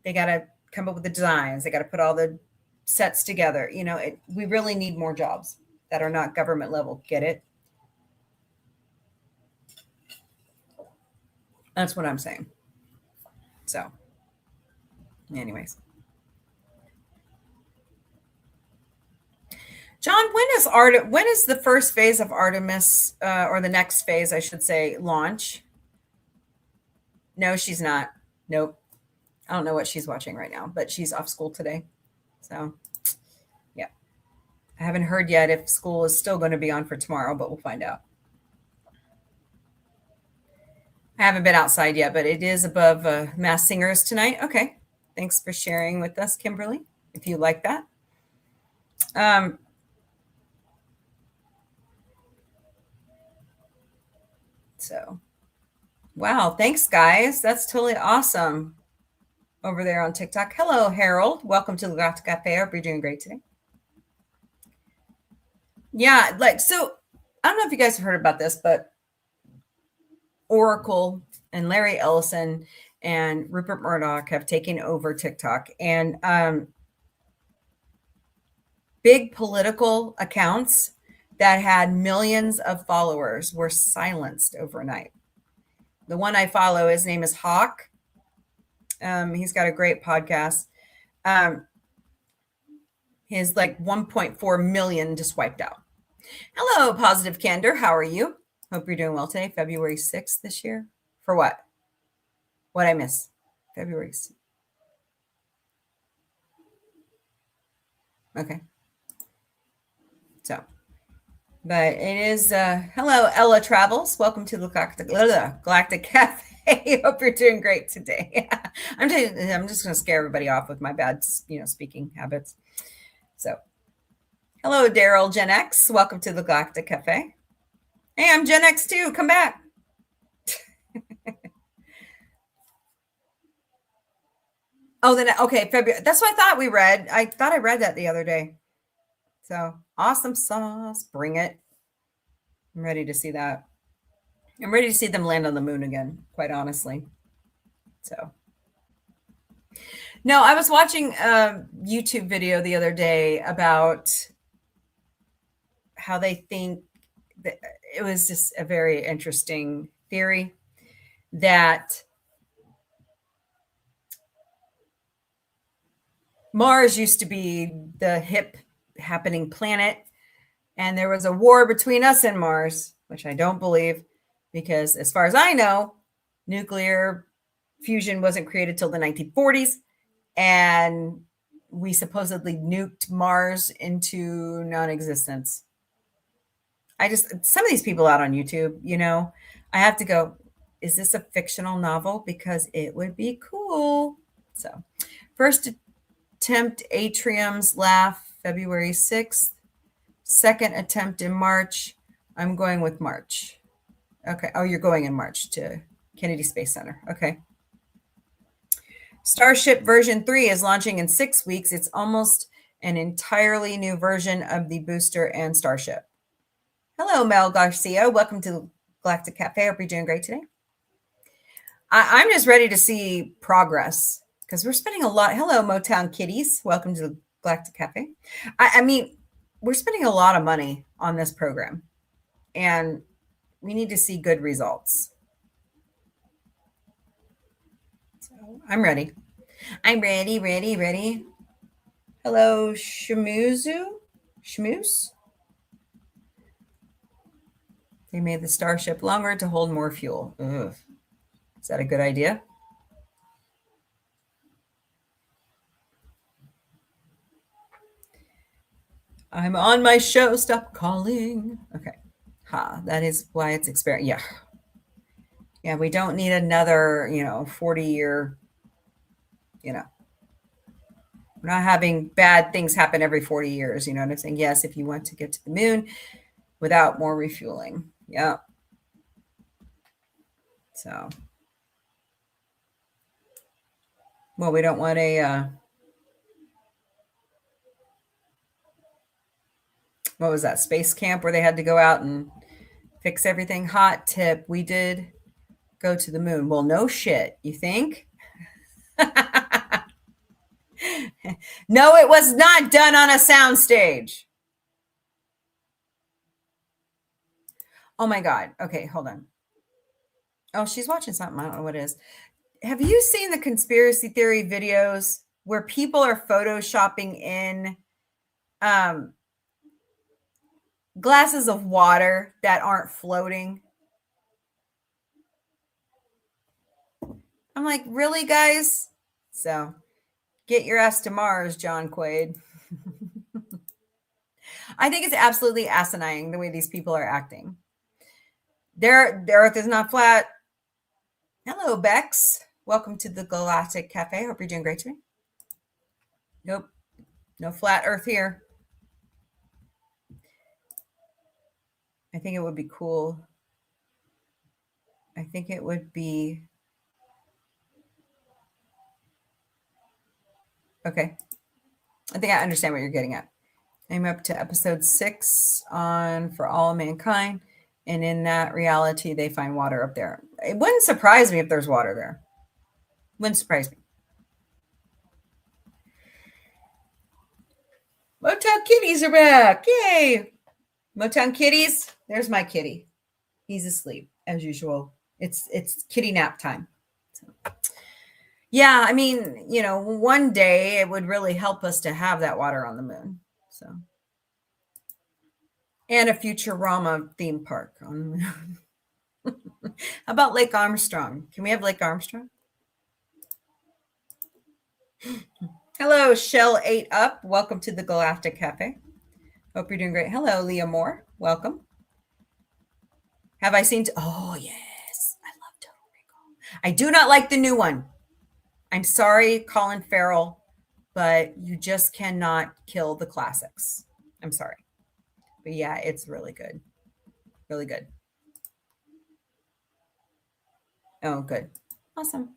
They got to come up with the designs. They got to put all the sets together. You know, we really need more jobs that are not government level. Get it? That's what I'm saying. So, anyways. John, when is the first phase of Artemis, or the next phase, I should say, launch? No, she's not. Nope. I don't know what she's watching right now, but she's off school today. So, yeah. I haven't heard yet if school is still going to be on for tomorrow, but we'll find out. I haven't been outside yet, but it is above Mass Singers tonight. Okay. Thanks for sharing with us, Kimberly, if you like that. So, wow. Thanks, guys. That's totally awesome over there on TikTok. Hello, Harold. Welcome to the Galactic Cafe. I hope you're doing great today. Yeah, so I don't know if you guys have heard about this, but Oracle and Larry Ellison and Rupert Murdoch have taken over TikTok, and big political accounts that had millions of followers were silenced overnight. The one I follow, his name is Hawk. He's got a great podcast. His like 1.4 million just wiped out. Hello, Positive Candor. How are you? Hope you're doing well today. February 6th this year. For what? What I miss? February 6th. Okay. So, but it is, hello, Ella Travels. Welcome to the Galactic Cafe. Hope you're doing great today. I'm just going to scare everybody off with my bad, speaking habits. So, hello, Daryl Gen X. Welcome to the Galactic Cafe. Hey, I'm Gen X too. Come back. Oh, then, okay, February. That's what I thought we read. I thought I read that the other day. So, awesome sauce. Bring it. I'm ready to see that. I'm ready to see them land on the moon again, quite honestly. So, No, I was watching a YouTube video the other day about how they think that it was just a very interesting theory that Mars used to be the hip happening planet, and there was a war between us and Mars, which I don't believe, because as far as I know, nuclear fusion wasn't created till the 1940s, and we supposedly nuked Mars into non-existence. Some of these people out on YouTube, I have to go, is this a fictional novel? Because it would be cool. So first attempt, Atrium's Laugh, February 6th. Second attempt in March. I'm going with March. Okay. Oh, you're going in March to Kennedy Space Center. Okay. Starship version 3 is launching in 6 weeks. It's almost an entirely new version of the booster and Starship. Hello, Mel Garcia. Welcome to Galactic Cafe. Hope you're doing great today. I'm just ready to see progress because we're spending a lot. Hello, Motown Kitties. Welcome to Galactic Cafe. I mean, we're spending a lot of money on this program, and we need to see good results. So I'm ready. I'm ready. Hello, Shmoose. They made the Starship longer to hold more fuel. Ugh. Is that a good idea? I'm on my show. Stop calling. Okay. That is why it's experience. Yeah. Yeah, we don't need another, 40-year, we're not having bad things happen every 40 years. You know what I'm saying? Yes, if you want to get to the moon without more refueling. Yeah. So, well, we don't want what was that, space camp where they had to go out and fix everything? Hot tip, we did go to the moon. Well, no shit, you think? No, it was not done on a soundstage. Oh my God. Okay, hold on. Oh, she's watching something. I don't know what it is. Have you seen the conspiracy theory videos where people are photoshopping in glasses of water that aren't floating? I'm like, really, guys? So get your ass to Mars, John Quaid. I think it's absolutely asinine the way these people are acting. The Earth is not flat. Hello, Bex. Welcome to the Galactic Cafe. Hope you're doing great today. Nope. No flat Earth here. I think it would be cool. I think it would be... Okay. I think I understand what you're getting at. I'm up to episode 6 on For All Mankind. And in that reality, they find water up there. It wouldn't surprise me if there's water there. Wouldn't surprise me. Motown Kitties are back. Yay. Motown Kitties. There's my kitty. He's asleep as usual. It's kitty nap time. So, yeah, I mean, one day it would really help us to have that water on the moon. So, and a Futurama theme park on the moon. How about Lake Armstrong? Can we have Lake Armstrong? Hello, Shell 8 Up. Welcome to the Galactic Cafe. Hope you're doing great. Hello, Leah Moore. Welcome. Have I seen... Oh, yes. I love Total Recall. I do not like the new one. I'm sorry, Colin Farrell, but you just cannot kill the classics. I'm sorry. But yeah, it's really good. Really good. Oh, good. Awesome.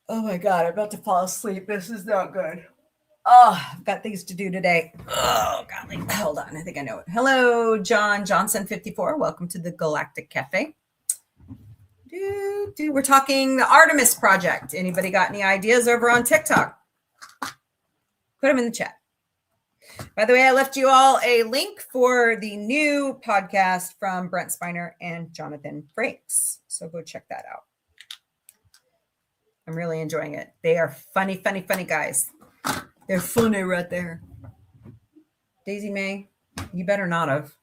Oh my God, I'm about to fall asleep. This is not good. Oh, I've got things to do today. Oh, golly. Hold on. I think I know it. Hello, John Johnson 54. Welcome to the Galactic Cafe. We're talking the Artemis Project. Anybody got any ideas over on TikTok? Put them in the chat. By the way, I left you all a link for the new podcast from Brent Spiner and Jonathan Frakes. So go check that out. I'm really enjoying it. They are funny guys. They're funny right there. Daisy May, you better not have.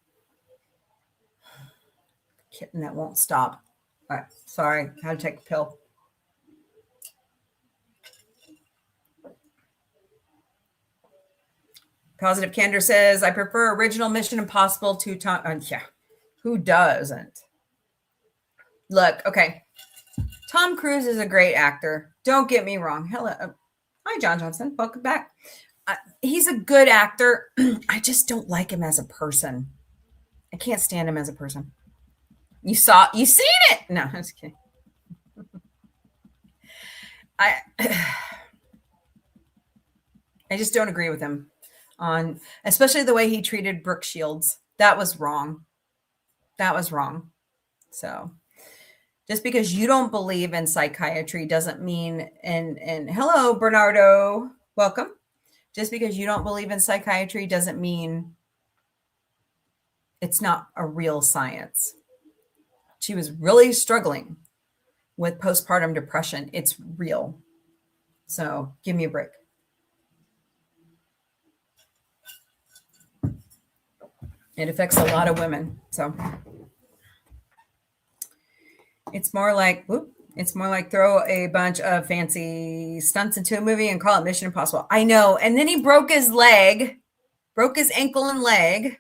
Kitten that won't stop. All right, sorry, had to take a pill. Positive Candor says, I prefer original Mission Impossible to Tom. Yeah, who doesn't? Look, okay. Tom Cruise is a great actor. Don't get me wrong. Hello. Hi, John Johnson. Welcome back. He's a good actor. I just don't like him as a person. I can't stand him as a person. You seen it? No, I'm just kidding. I just don't agree with him on, especially the way he treated Brooke Shields. That was wrong. So just because you don't believe in psychiatry doesn't mean, and hello, Bernardo, welcome. Just because you don't believe in psychiatry doesn't mean it's not a real science. She was really struggling with postpartum depression. It's real. So give me a break. It affects a lot of women. So it's more like throw a bunch of fancy stunts into a movie and call it Mission Impossible. I know. And then he broke his ankle and leg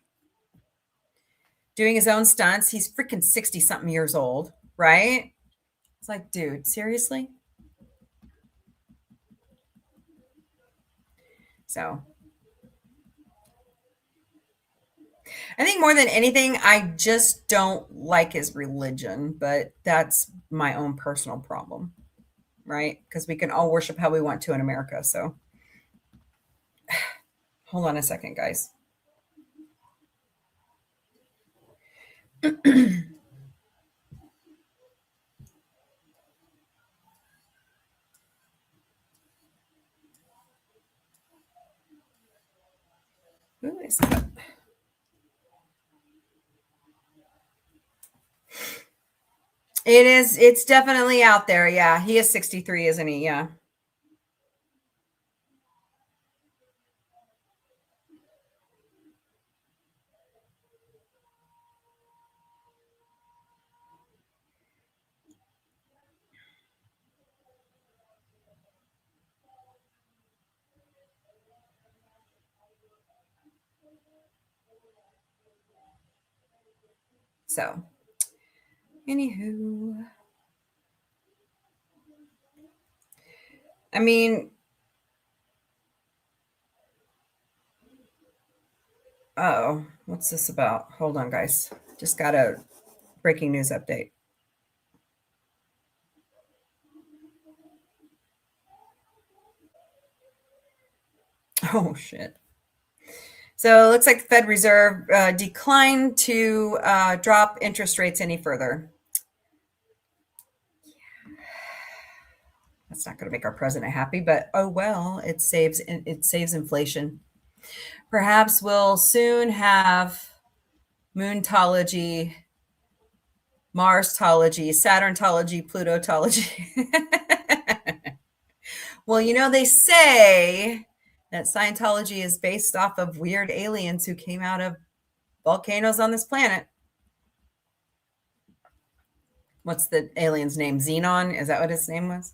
doing his own stunts. He's freaking 60-something years old, right? It's like, dude, seriously? So I think more than anything, I just don't like his religion, but that's my own personal problem, right? Because we can all worship how we want to in America. So hold on a second, guys. Who is that? It's definitely out there. Yeah, he is 63, isn't he? Yeah. So, anywho, I mean, oh, what's this about? Hold on, guys. Just got a breaking news update. Oh, shit. So it looks like the Fed Reserve declined to drop interest rates any further. That's not going to make our president happy, but oh well, it saves inflation. Perhaps we'll soon have Moontology, Marstology, Saturntology, Plutotology. Well, you know, they say that Scientology is based off of weird aliens who came out of volcanoes on this planet. What's the alien's name? Xenon? Is that what his name was?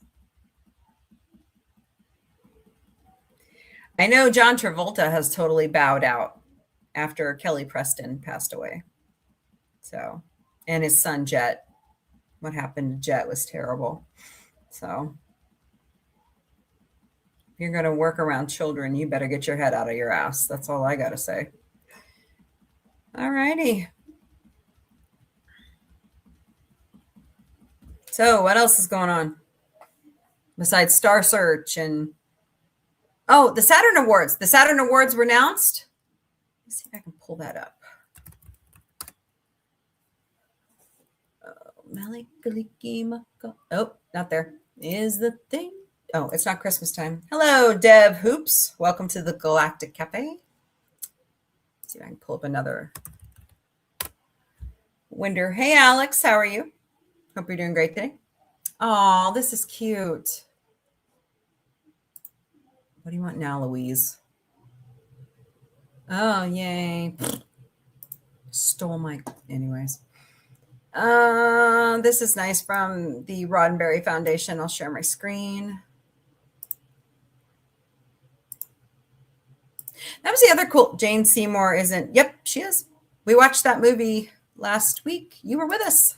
I know John Travolta has totally bowed out after Kelly Preston passed away. So, and his son Jet. What happened to Jet was terrible. So, if you're going to work around children, you better get your head out of your ass. That's all I got to say. All righty. So what else is going on besides Star Search and, oh, the Saturn Awards. The Saturn Awards were announced. Let's see if I can pull that up. Oh, not there. Is the thing. Oh, it's not Christmas time. Hello, Dev Hoops. Welcome to the Galactic Café. Let's see if I can pull up another window. Hey, Alex. How are you? Hope you're doing great today. Oh, this is cute. What do you want now, Louise? Oh, yay. Stole my... Anyways. This is nice from the Roddenberry Foundation. I'll share my screen. That was the other cool. Jane Seymour isn't. Yep, she is. We watched that movie last week. You were with us.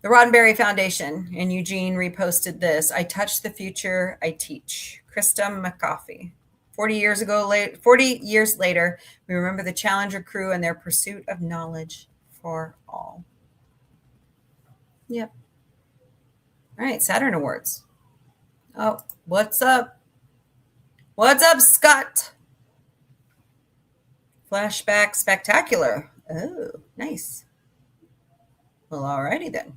The Roddenberry Foundation and Eugene reposted this. I touch the future, I teach. Krista McCoffey. 40 years later, we remember the Challenger crew and their pursuit of knowledge for all. Yep. All right, Saturn Awards. Oh, what's up? What's up, Scott? Flashback Spectacular. Oh, nice. Well, alrighty then.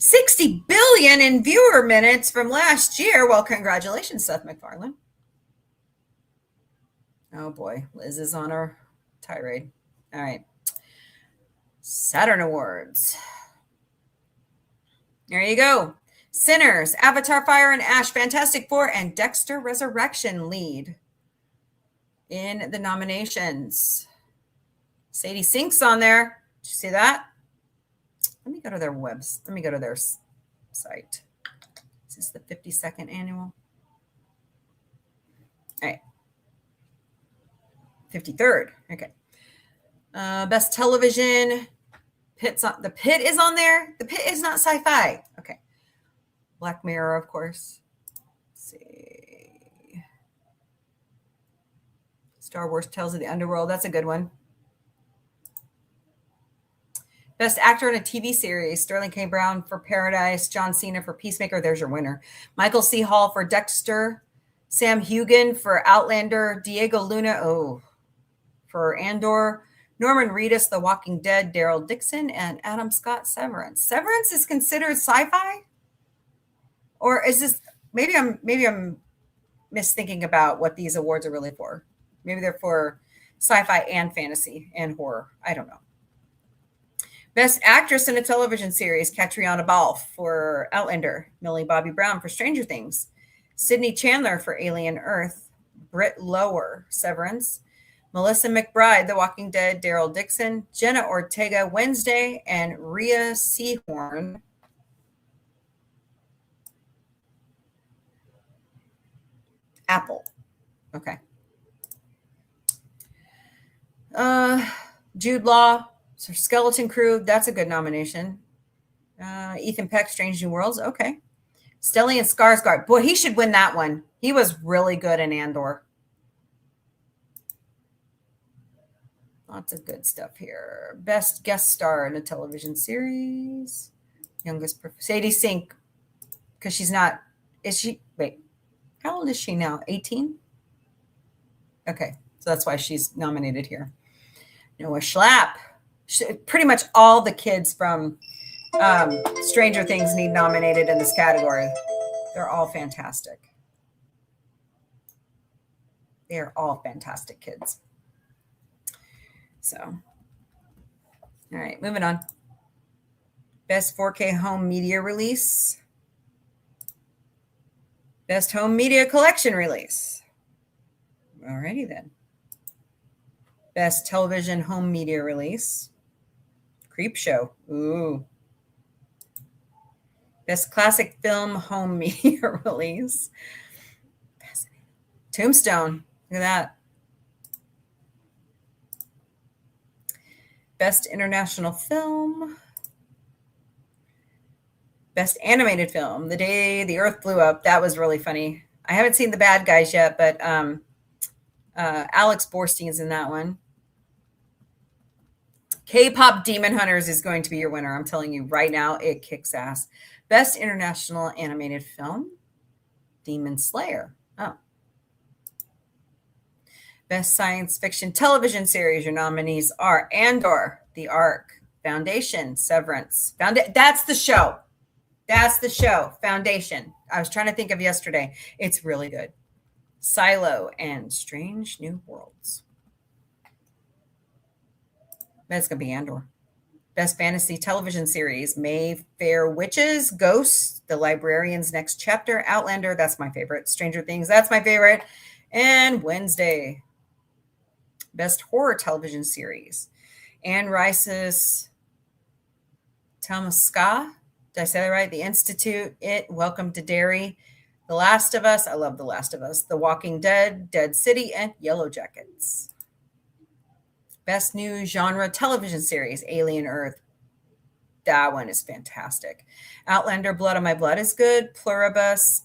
60 billion in viewer minutes from last year. Well, congratulations, Seth MacFarlane. Oh boy, Liz is on her tirade. All right. Saturn Awards. There you go. Sinners, Avatar Fire and Ash, Fantastic Four, and Dexter Resurrection lead in the nominations. Sadie Sink's on there. Did you see that? Let me go to their webs. Let me go to their site. Is this the 52nd annual? All right. 53rd. Okay. Best television. The Pit is on there. The Pit is not sci-fi. Okay. Black Mirror, of course. Let's see. Star Wars Tales of the Underworld. That's a good one. Best actor in a TV series, Sterling K. Brown for Paradise, John Cena for Peacemaker. There's your winner. Michael C. Hall for Dexter, Sam Heughan for Outlander, Diego Luna for Andor, Norman Reedus, The Walking Dead, Daryl Dixon, and Adam Scott, Severance. Severance is considered sci-fi? Or is this maybe I'm misthinking about what these awards are really for. Maybe they're for sci-fi and fantasy and horror. I don't know. Best Actress in a Television Series, Catriona Balfe for Outlander, Millie Bobby Brown for Stranger Things, Sydney Chandler for Alien Earth, Britt Lower, Severance, Melissa McBride, The Walking Dead, Daryl Dixon, Jenna Ortega, Wednesday, and Rhea Seehorn. Apple. Okay. Jude Law. So Skeleton Crew, that's a good nomination. Ethan Peck, Strange New Worlds. Okay. Stellan Skarsgård. Boy, he should win that one. He was really good in Andor. Lots of good stuff here. Best guest star in a television series. Youngest. Sadie Sink. Because she's not. Is she? Wait. How old is she now? 18? Okay. So that's why she's nominated here. Noah Schlapp. Pretty much all the kids from Stranger Things need nominated in this category. They're all fantastic. They are all fantastic kids. So, all right, moving on. Best 4K home media release. Best home media collection release. Alrighty then. Best television home media release. Creep Show. Ooh. Best classic film home media release. Fascinating. Tombstone. Look at that. Best international film. Best animated film. The Day the Earth Blew Up. That was really funny. I haven't seen The Bad Guys yet, but Alex Borstein's in that one. K-pop Demon Hunters is going to be your winner. I'm telling you right now, it kicks ass. Best international animated film, Demon Slayer. Oh. Best science fiction television series. Your nominees are Andor, The Ark, Foundation, Severance. That's the show. That's the show. Foundation. I was trying to think of yesterday. It's really good. Silo and Strange New Worlds. That's going to be Andor. Best fantasy television series. Mayfair Witches, Ghosts, The Librarian's Next Chapter, Outlander. That's my favorite. Stranger Things. That's my favorite. And Wednesday. Best horror television series. Anne Rice's Tamaska. Did I say that right? The Institute. It. Welcome to Derry. The Last of Us. I love The Last of Us. The Walking Dead. Dead City. And Yellow Jackets. Best new genre television series. Alien Earth. That one is fantastic. Outlander. Blood on My Blood is good. Pluribus.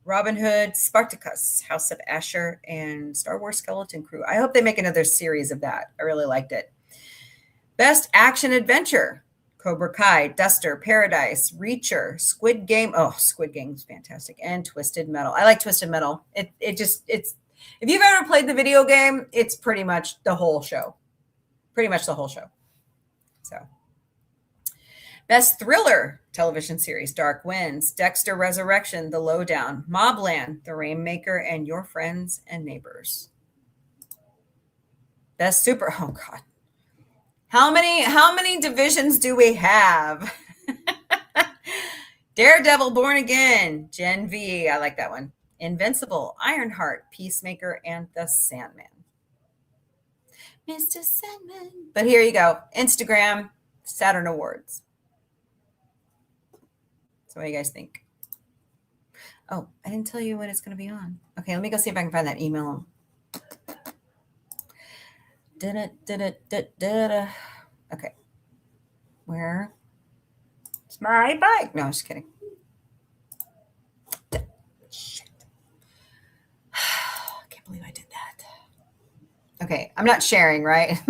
Robin Hood, Spartacus, House of Asher, and Star Wars Skeleton Crew. I hope they make another series of that. I really liked it. Best action adventure. Cobra Kai, Duster, Paradise, Reacher, Squid Game. Oh, Squid Game is fantastic. And Twisted Metal. I like Twisted Metal. It's if you've ever played the video game, it's pretty much the whole show. Pretty much the whole show. So. Best thriller television series. Dark Winds, Dexter Resurrection, The Lowdown, Mobland, The Rainmaker, and Your Friends and Neighbors. Best super. Oh God. How many divisions do we have? Daredevil, Born Again, Gen V. I like that one. Invincible, Ironheart, Peacemaker, and The Sandman. Mr. Sandman. But here you go. Instagram, Saturn Awards. So what do you guys think? Oh, I didn't tell you when it's going to be on. Okay, let me go see if I can find that email. Okay. Where? It's my bike. No, I'm just kidding. Shit. I can't believe I did that. Okay, I'm not sharing, right?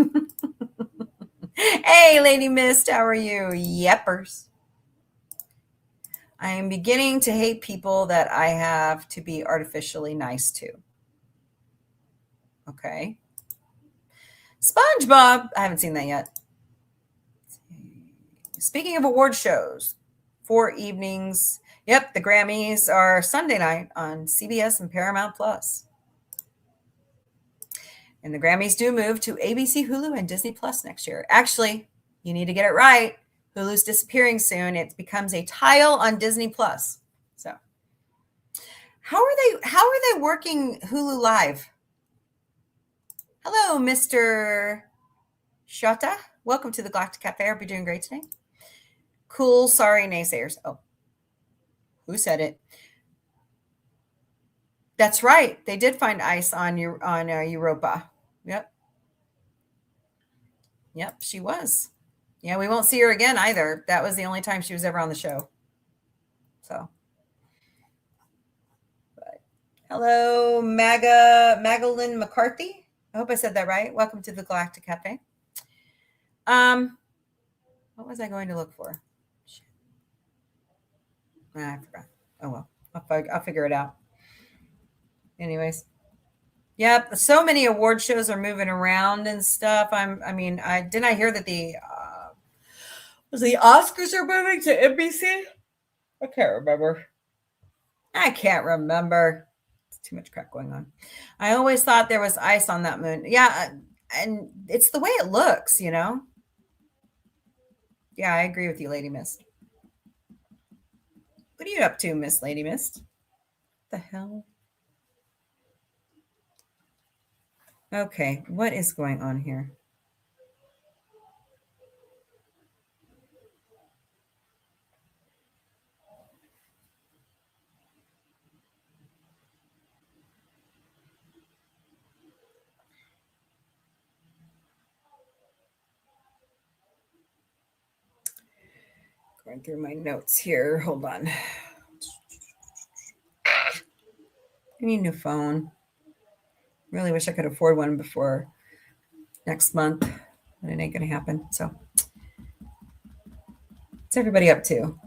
Hey, Lady Mist, how are you? Yeppers. I am beginning to hate people that I have to be artificially nice to. Okay. SpongeBob. I haven't seen that yet. Speaking of award shows, 4 evenings. Yep, the Grammys are Sunday night on CBS and Paramount Plus. And the Grammys do move to ABC, Hulu, and Disney Plus next year. Actually, you need to get it right. Hulu's disappearing soon. It becomes a tile on Disney Plus. So, how are they working Hulu Live? Hello, Mr. Shota. Welcome to the Galactic Café. I hope you're doing great today. Cool. Sorry, naysayers. Oh, who said it? That's right. They did find ice on Europa. Yep. Yep, she was. Yeah, we won't see her again either. That was the only time she was ever on the show. So, but hello, Magdalene McCarthy. I hope I said that right. Welcome to the Galactic Cafe. What was I going to look for? Shit. I forgot. Oh well, I'll figure it out. Anyways. Yep, so many award shows are moving around and stuff. Didn't I hear that the Oscars are moving to NBC? I can't remember. It's too much crap going on. I always thought there was ice on that moon. Yeah, and it's the way it looks, you know. Yeah, I agree with you, Lady Mist. What are you up to, Miss Lady Mist? What the hell? Okay, what is going on here? Going through my notes here. Hold on. I need a new phone. Really wish I could afford one before next month, but it ain't going to happen. So, what's everybody up to?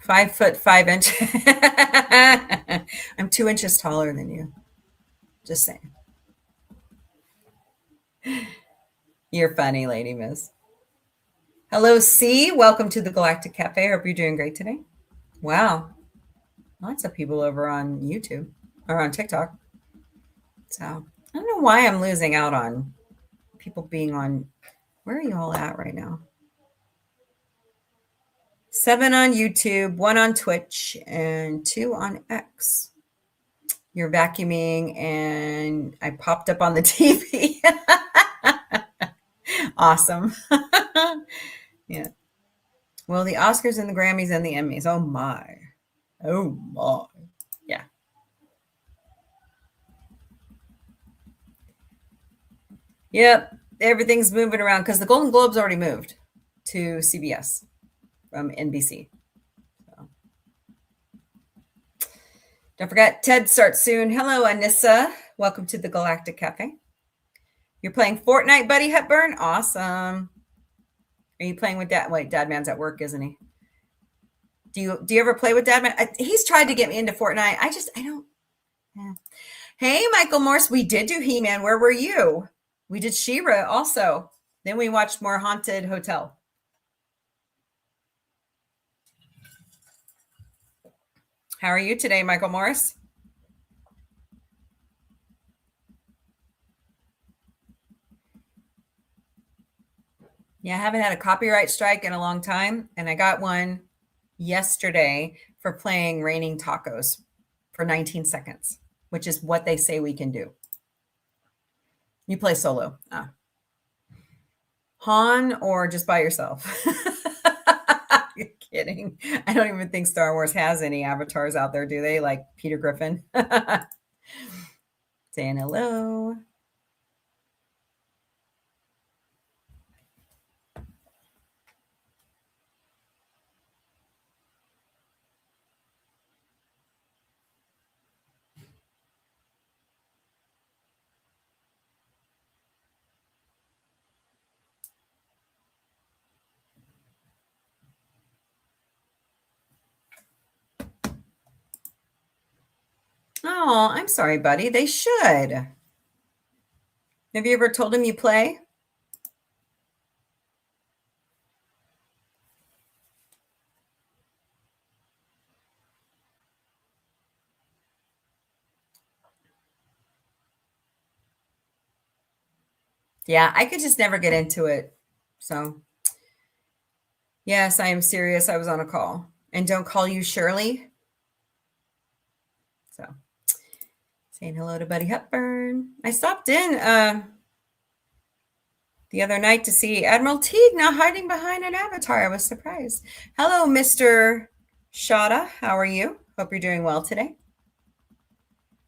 5'5". I'm 2 inches taller than you. Just saying. You're funny, Lady Miss. Hello, C. Welcome to the Galactic Cafe. Hope you're doing great today. Wow. Lots of people over on YouTube or on TikTok. So I don't know why I'm losing out on people being on. Where are you all at right now? 7 on YouTube, 1 on Twitch, and 2 on X. You're vacuuming, and I popped up on the TV. Awesome. Yeah. Well, the Oscars and the Grammys and the Emmys. Oh, my. Oh, my. Yeah. Yep. Everything's moving around because the Golden Globes already moved to CBS from NBC. So. Don't forget, TED starts soon. Hello, Anissa. Welcome to the Galactic Cafe. You're playing Fortnite, Buddy Hepburn? Awesome. Are you playing with Dad? Wait, Dad Man's at work, isn't he? Do you ever play with Dad Man? He's tried to get me into Fortnite. I don't. Yeah. Hey, Michael Morse, we did do He-Man. Where were you? We did She-Ra also. Then we watched more Haunted Hotel. How are you today, Michael Morris? Yeah, I haven't had a copyright strike in a long time, and I got one yesterday for playing Raining Tacos for 19 seconds, which is what they say we can do. You play solo. Han or just by yourself? You're kidding. I don't even think Star Wars has any avatars out there, do they? Like Peter Griffin. Saying hello. Oh, I'm sorry, buddy. They should. Have you ever told him you play? Yeah, I could just never get into it. So, yes, I am serious. I was on a call. And don't call you Shirley. So, saying hello to Buddy Hepburn. I stopped in the other night to see Admiral Teague now hiding behind an avatar. I was surprised. Hello, Mr. Shada. How are you? Hope you're doing well today.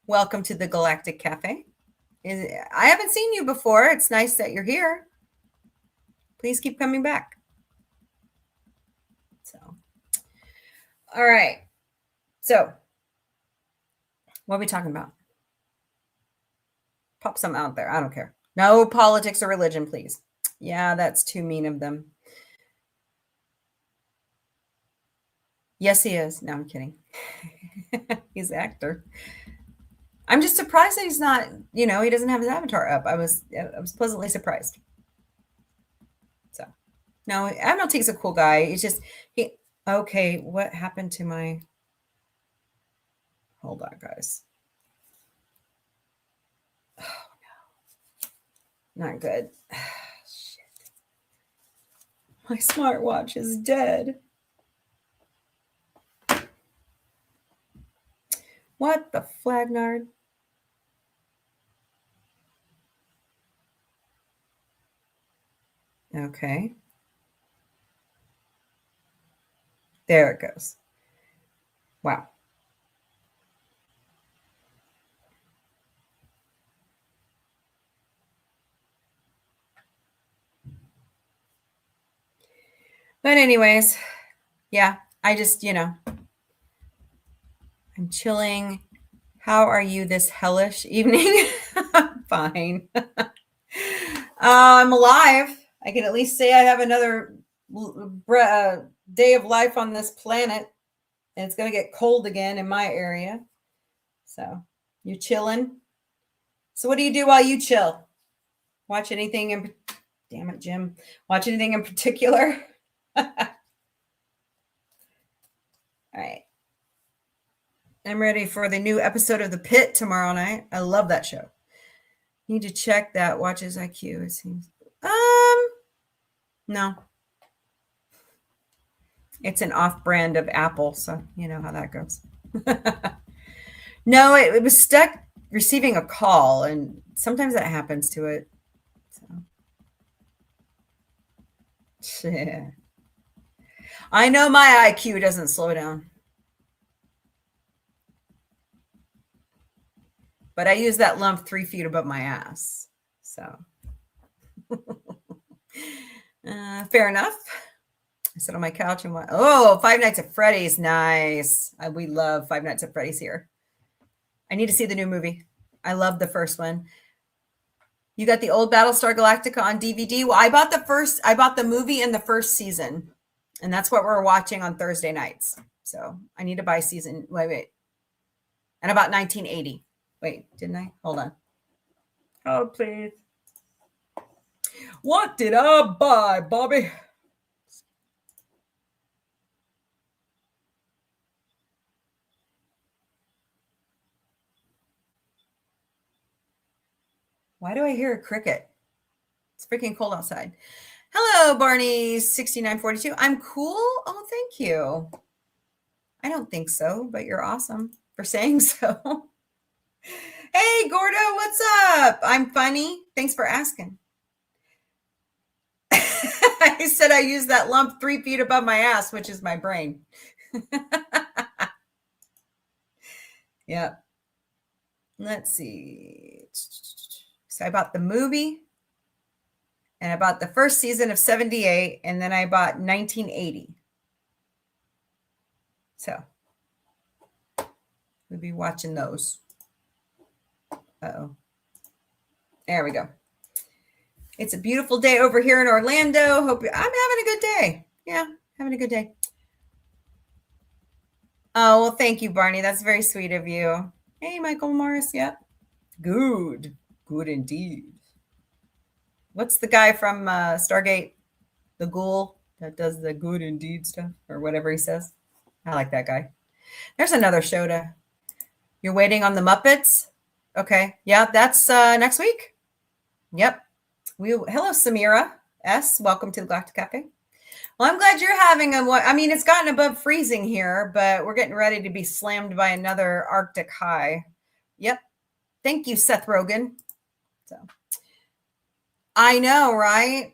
Welcome to the Galactic Cafe. I haven't seen you before. It's nice that you're here. Please keep coming back. So, all right. So, what are we talking about? Pop some out there. I don't care. No politics or religion, please. Yeah, that's too mean of them. Yes, he is. No, I'm kidding. He's an actor. I'm just surprised that he's not, he doesn't have his avatar up. I was pleasantly surprised. So, no, Admiral Teague's a cool guy. It's just, okay, what happened to my, hold on, guys. Oh, no. Not good. Shit. My smartwatch is dead. What the flagnard? Okay. There it goes. Wow. But anyways, yeah, I just, I'm chilling. How are you this hellish evening? Fine. I'm alive. I can at least say I have another day of life on this planet. And it's going to get cold again in my area. So, you chilling? So what do you do while you chill? Watch anything in... Damn it, Jim. Watch anything in particular? All right. I'm ready for the new episode of The Pit tomorrow night. I love that show. Need to check that. Watch his IQ. It seems. No. It's an off-brand of Apple, so you know how that goes. No, it was stuck receiving a call, and sometimes that happens to it. So. Yeah. I know my IQ doesn't slow down. But I use that lump 3 feet above my ass. So fair enough. I sit on my couch and went, oh, Five Nights at Freddy's. Nice. We love Five Nights at Freddy's here. I need to see the new movie. I love the first one. You got the old Battlestar Galactica on DVD. Well, I bought the movie and the first season. And that's what we're watching on Thursday nights. So I need to buy season. Wait. And about 1980. Wait, didn't I? Hold on. Oh, please. What did I buy, Bobby? Why do I hear a cricket? It's freaking cold outside. Hello, Barney 6942. I'm cool. Oh, thank you. I don't think so, but you're awesome for saying so. Hey, Gordo, what's up? I'm funny. Thanks for asking. I said I use that lump 3 feet above my ass, which is my brain. Yep. Let's see. So I bought the movie, and I bought the first season of 78, and then I bought 1980. So we'll be watching those. Uh-oh. There we go. It's a beautiful day over here in Orlando. I'm having a good day. Yeah, having a good day. Oh, well, thank you, Barney. That's very sweet of you. Hey, Michael Morris. Yep. Good. Good indeed. What's the guy from Stargate? The ghoul that does the good indeed stuff or whatever he says. I like that guy. There's another show to... You're waiting on the Muppets? Okay. Yeah, that's next week. Yep. Hello, Samira S. Welcome to the Galactic Café. Well, I'm glad you're having it's gotten above freezing here, but we're getting ready to be slammed by another Arctic high. Yep. Thank you, Seth Rogen. So I know, right?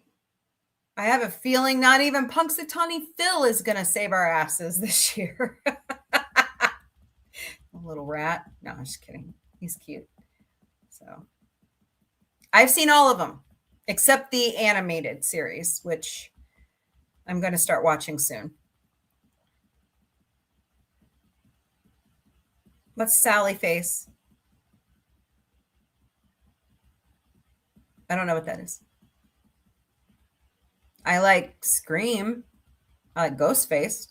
I have a feeling not even Punxsutawney Phil is going to save our asses this year. A little rat. No, I'm just kidding. He's cute. So I've seen all of them except the animated series, which I'm going to start watching soon. What's Sally face? I don't know what that is. I like Scream. I like Ghostface.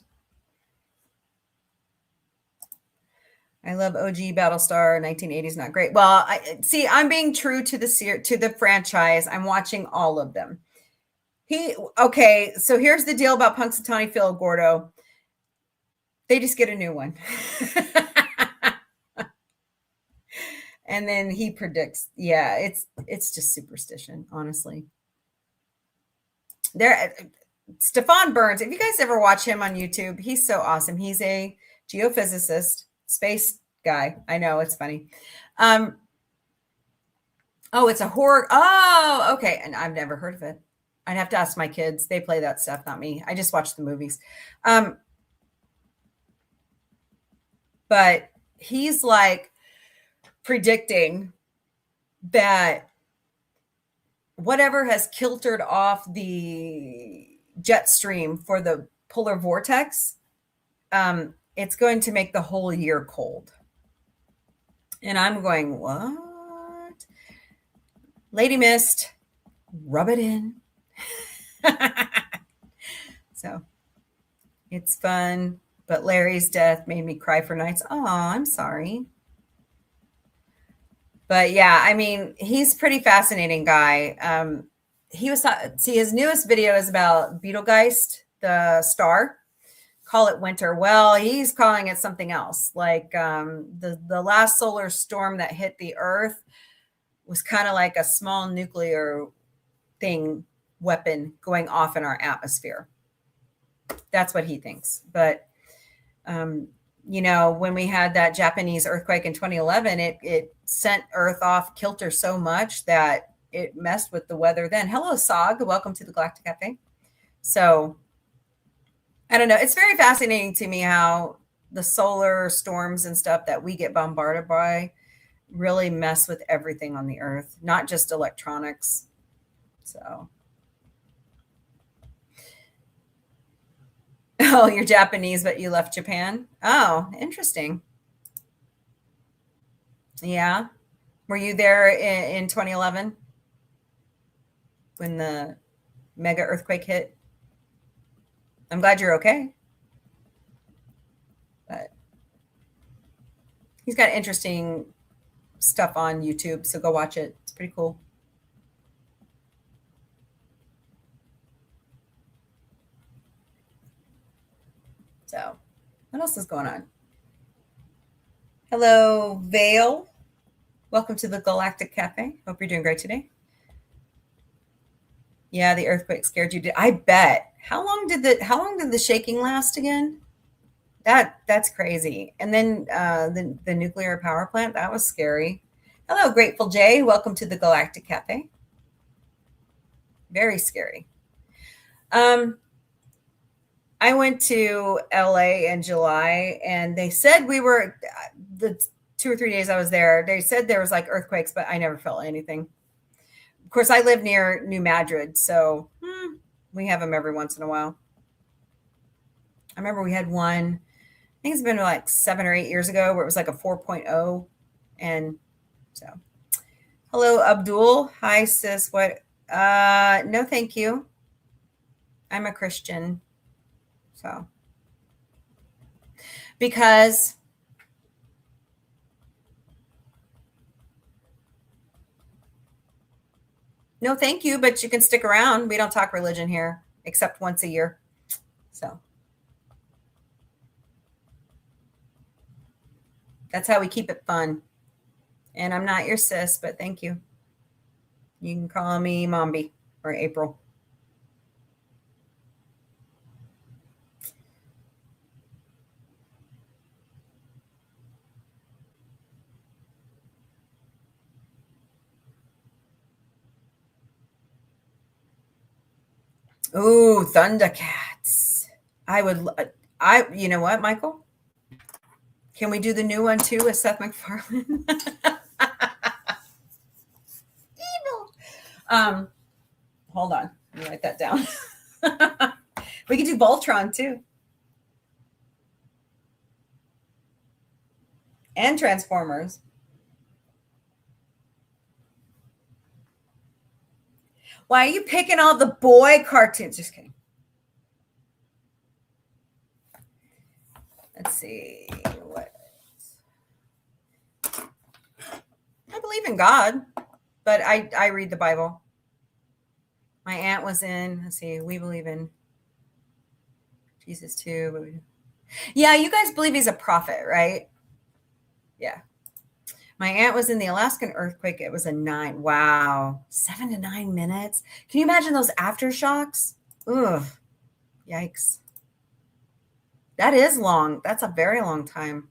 I love OG Battlestar. 1980s not great. Well, I'm being true to the franchise. I'm watching all of them. Okay, so here's the deal about Punxsutawney Phil, Gordo. They just get a new one. And then he predicts. Yeah, it's just superstition, honestly. Stefan Burns, if you guys ever watch him on YouTube, he's so awesome. He's a geophysicist, space guy. I know, it's funny. Oh, it's a horror. Oh, okay. And I've never heard of it. I'd have to ask my kids. They play that stuff, not me. I just watch the movies. But he's like predicting that whatever has kiltered off the jet stream for the polar vortex, it's going to make the whole year cold. And I'm going, what? Lady Mist, rub it in. So it's fun. But Larry's death made me cry for nights. Oh, I'm sorry. But yeah, I mean, he's pretty fascinating guy. He was see his newest video is about Betelgeuse, the star. Call it winter. Well, he's calling it something else. Like the last solar storm that hit the Earth was kind of like a small nuclear weapon going off in our atmosphere. That's what he thinks. But you know, when we had that Japanese earthquake in 2011, it sent Earth off kilter so much that it messed with the weather then. Hello, Sog. Welcome to the Galactic Café. So I don't know. It's very fascinating to me how the solar storms and stuff that we get bombarded by really mess with everything on the Earth, not just electronics. So, oh, you're Japanese, but you left Japan. Oh, interesting. Yeah. Were you there in 2011 when the mega earthquake hit? I'm glad you're okay. But he's got interesting stuff on YouTube, so go watch it. It's pretty cool. So, what else is going on? Hello, Vale. Welcome to the Galactic Cafe. Hope you're doing great today. Yeah, the earthquake scared you. I bet. How long did the shaking last again? That's crazy. And then the nuclear power plant, that was scary. Hello, Grateful Jay. Welcome to the Galactic Cafe. Very scary. I went to LA in July, and they said the 2 or 3 days I was there, they said there was like earthquakes, but I never felt anything. Of course, I live near New Madrid, so we have them every once in a while. I remember we had one, I think it's been like 7 or 8 years ago, where it was like a 4.0. And so, hello, Abdul. Hi, sis. What? No, thank you. I'm a Christian. So, because no, thank you, but you can stick around. We don't talk religion here except once a year. So that's how we keep it fun. And I'm not your sis, but thank you. You can call me Mombie or April. Ooh, Thundercats. You know what, Michael? Can we do the new one too with Seth MacFarlane? Evil. Hold on. Let me write that down. We could do Voltron too. And Transformers. Why are you picking all the boy cartoons? Just kidding. Let's see. What? I believe in God, but I read the Bible. My aunt was in, let's see, we believe in Jesus too. Yeah, you guys believe he's a prophet, right? Yeah. My aunt was in the Alaskan earthquake. It was a 9. Wow. 7 to 9 minutes. Can you imagine those aftershocks? Ugh. Yikes. That is long. That's a very long time.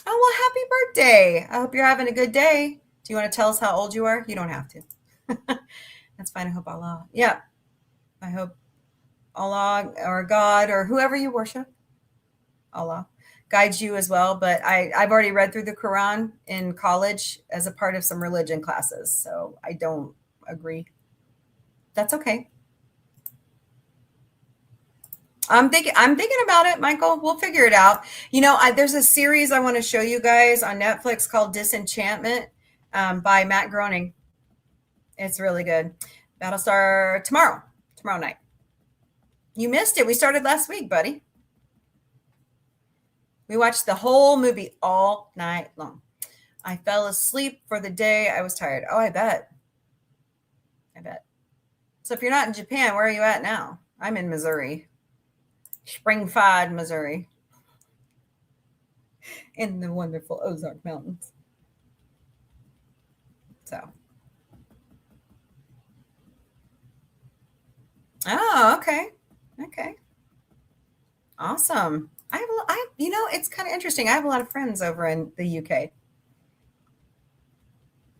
Oh, well, happy birthday. I hope you're having a good day. Do you want to tell us how old you are? You don't have to. That's fine. I hope Allah. Yeah. I hope Allah or God or whoever you worship, Allah, guides you as well. But I've already read through the Quran in college as a part of some religion classes. So I don't agree. That's okay. I'm thinking about it, Michael. We'll figure it out. You know, there's a series I want to show you guys on Netflix called Disenchantment by Matt Groening. It's really good. Battlestar tomorrow night. You missed it. We started last week, buddy. We watched the whole movie all night long. I fell asleep for the day. I was tired. Oh, I bet. So if you're not in Japan, where are you at now? I'm in Missouri. Springfield, Missouri. In the wonderful Ozark Mountains. So. Oh, okay. Awesome. It's kind of interesting. I have a lot of friends over in the UK.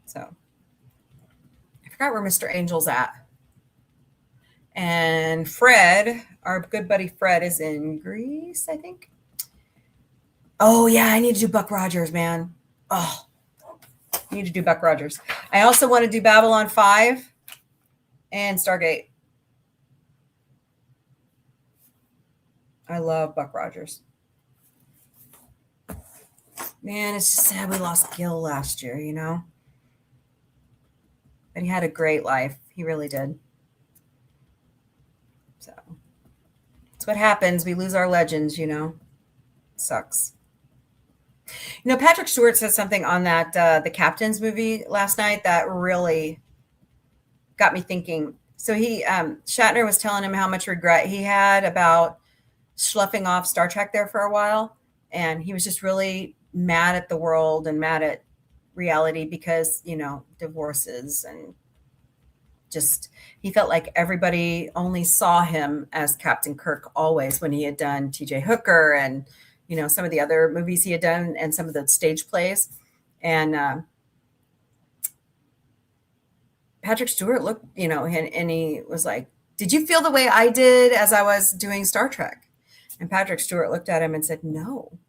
So I forgot where Mr. Angel's at. And Fred, our good buddy Fred, is in Greece, I think. Oh, yeah, I need to do Buck Rogers, man. Oh, I need to do Buck Rogers. I also want to do Babylon 5 and Stargate. I love Buck Rogers. Man, it's just sad we lost Gil last year, But he had a great life. He really did. So that's what happens. We lose our legends, It sucks. Patrick Stewart said something on that The Captains movie last night that really got me thinking. So Shatner was telling him how much regret he had about sloughing off Star Trek there for a while. And he was just really mad at the world and mad at reality because, divorces and just, he felt like everybody only saw him as Captain Kirk always when he had done TJ Hooker and, some of the other movies he had done and some of the stage plays. And Patrick Stewart looked, and he was like, did you feel the way I did as I was doing Star Trek? And Patrick Stewart looked at him and said, no.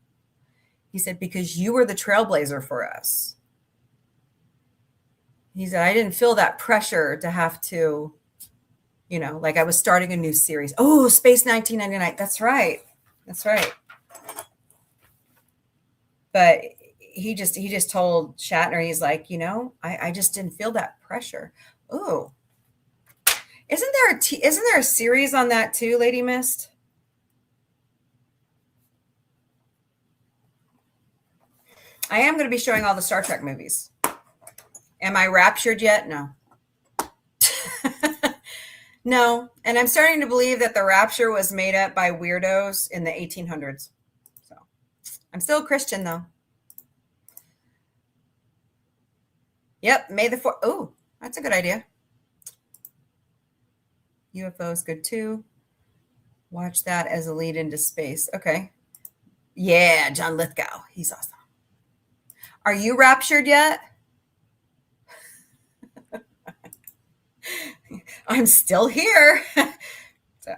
He said, because you were the trailblazer for us. He said, I didn't feel that pressure to have to, like I was starting a new series. Oh, Space 1999. That's right. But he just told Shatner, he's like, I just didn't feel that pressure. Oh, isn't there a series on that too, Lady Mist? I am going to be showing all the Star Trek movies. Am I raptured yet? No. No. And I'm starting to believe that the rapture was made up by weirdos in the 1800s. So I'm still a Christian though. Yep. May the 4th. Oh, that's a good idea. UFO is good too. Watch that as a lead into space. Okay. Yeah. John Lithgow. He's awesome. Are you raptured yet? I'm still here. So.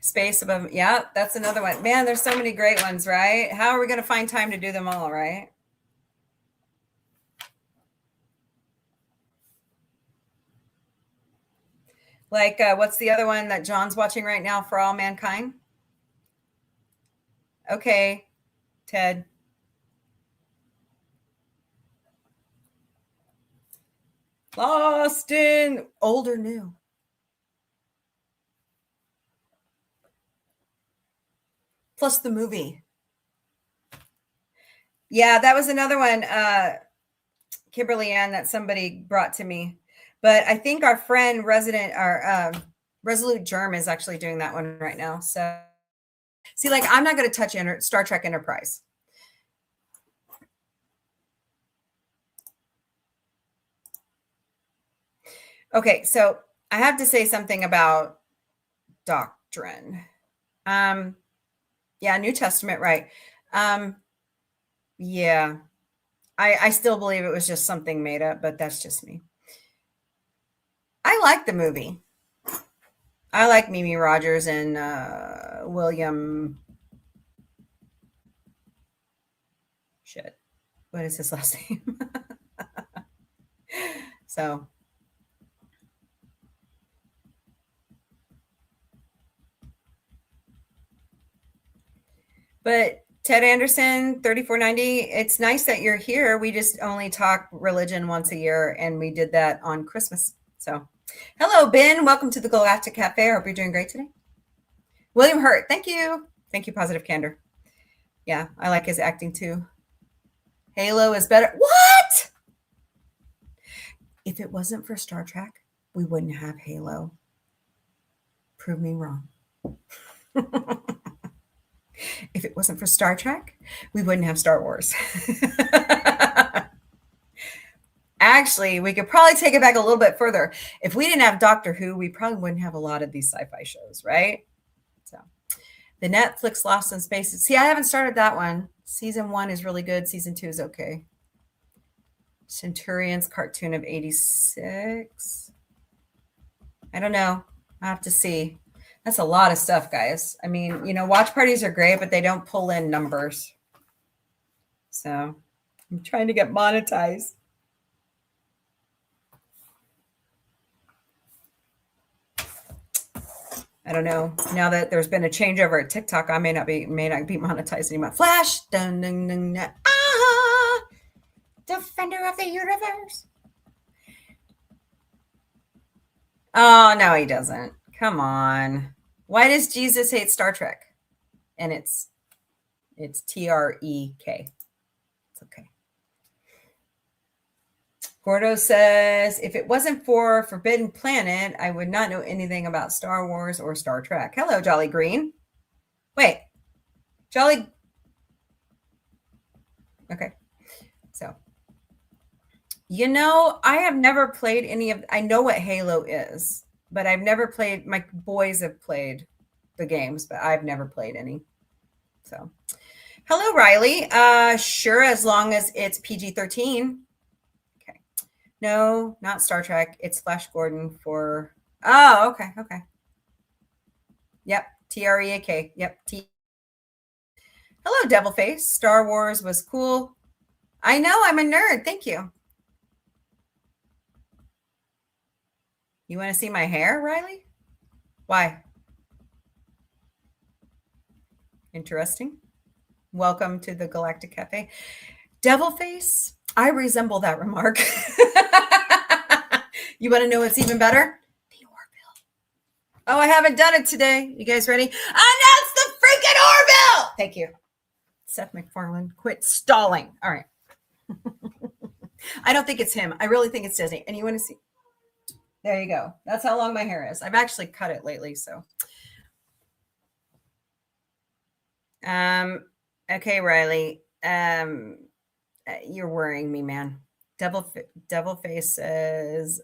Space above. Yeah, that's another one. Man, there's so many great ones, right? How are we going to find time to do them all, right? Like, what's the other one that John's watching right now, For All Mankind? Okay, Ted. Lost in Old or New? Plus the movie. Yeah, that was another one, Kimberly Ann, that somebody brought to me. But I think our friend Resolute Germ is actually doing that one right now. So, see, like, I'm not going to touch Star Trek Enterprise. Okay, so I have to say something about doctrine. Yeah, New Testament, right. Yeah, I still believe it was just something made up, but that's just me. I like the movie. I like Mimi Rogers and William. Shit. What is his last name? So. But Ted Anderson, 3490, it's nice that you're here. We just only talk religion once a year, and we did that on Christmas. So Hello, Ben. Welcome to the Galactic Café. I hope you're doing great today. William Hurt. Thank you. Thank you, Positive Candor. Yeah, I like his acting too. Halo is better. What? If it wasn't for Star Trek, we wouldn't have Halo. Prove me wrong. If it wasn't for Star Trek, we wouldn't have Star Wars. Actually, we could probably take it back a little bit further. If we didn't have Doctor Who, we probably wouldn't have a lot of these sci-fi shows, right? So the Netflix Lost in Space. See, I haven't started that one. Season 1 is really good. Season 2 is okay. Centurions cartoon of 86. I don't know. I have to see. That's a lot of stuff, guys. I mean, you know, watch parties are great, but they don't pull in numbers. So I'm trying to get monetized. I don't know. Now that there's been a changeover at TikTok, I may not be monetized anymore. Flash, dun, dun, dun, dun. Ah, defender of the universe. Oh no, he doesn't. Come on. Why does Jesus hate Star Trek? And it's Trek. It's okay. Gordo says, if it wasn't for Forbidden Planet, I would not know anything about Star Wars or Star Trek. Hello, Jolly Green. Wait, Jolly. Okay. So, you know, I have never played any of, I know what Halo is, but I've never played, my boys have played the games, but I've never played any. So, hello, Riley. Sure, as long as it's PG-13. No, not Star Trek. It's Flash Gordon for... Oh, okay, okay. Yep, Trek. Yep, Hello, Devilface. Star Wars was cool. I know, I'm a nerd. Thank you. You want to see my hair, Riley? Why? Interesting. Welcome to the Galactic Cafe. Devilface, I resemble that remark. You want to know what's even better? The Orville. Oh, I haven't done it today. You guys ready? Announce the freaking Orville! Thank you. Seth MacFarlane, quit stalling. All right. I don't think it's him. I really think it's Disney. And you want to see? There you go. That's how long my hair is. I've actually cut it lately, so. Okay, Riley. You're worrying me, man. Devilface says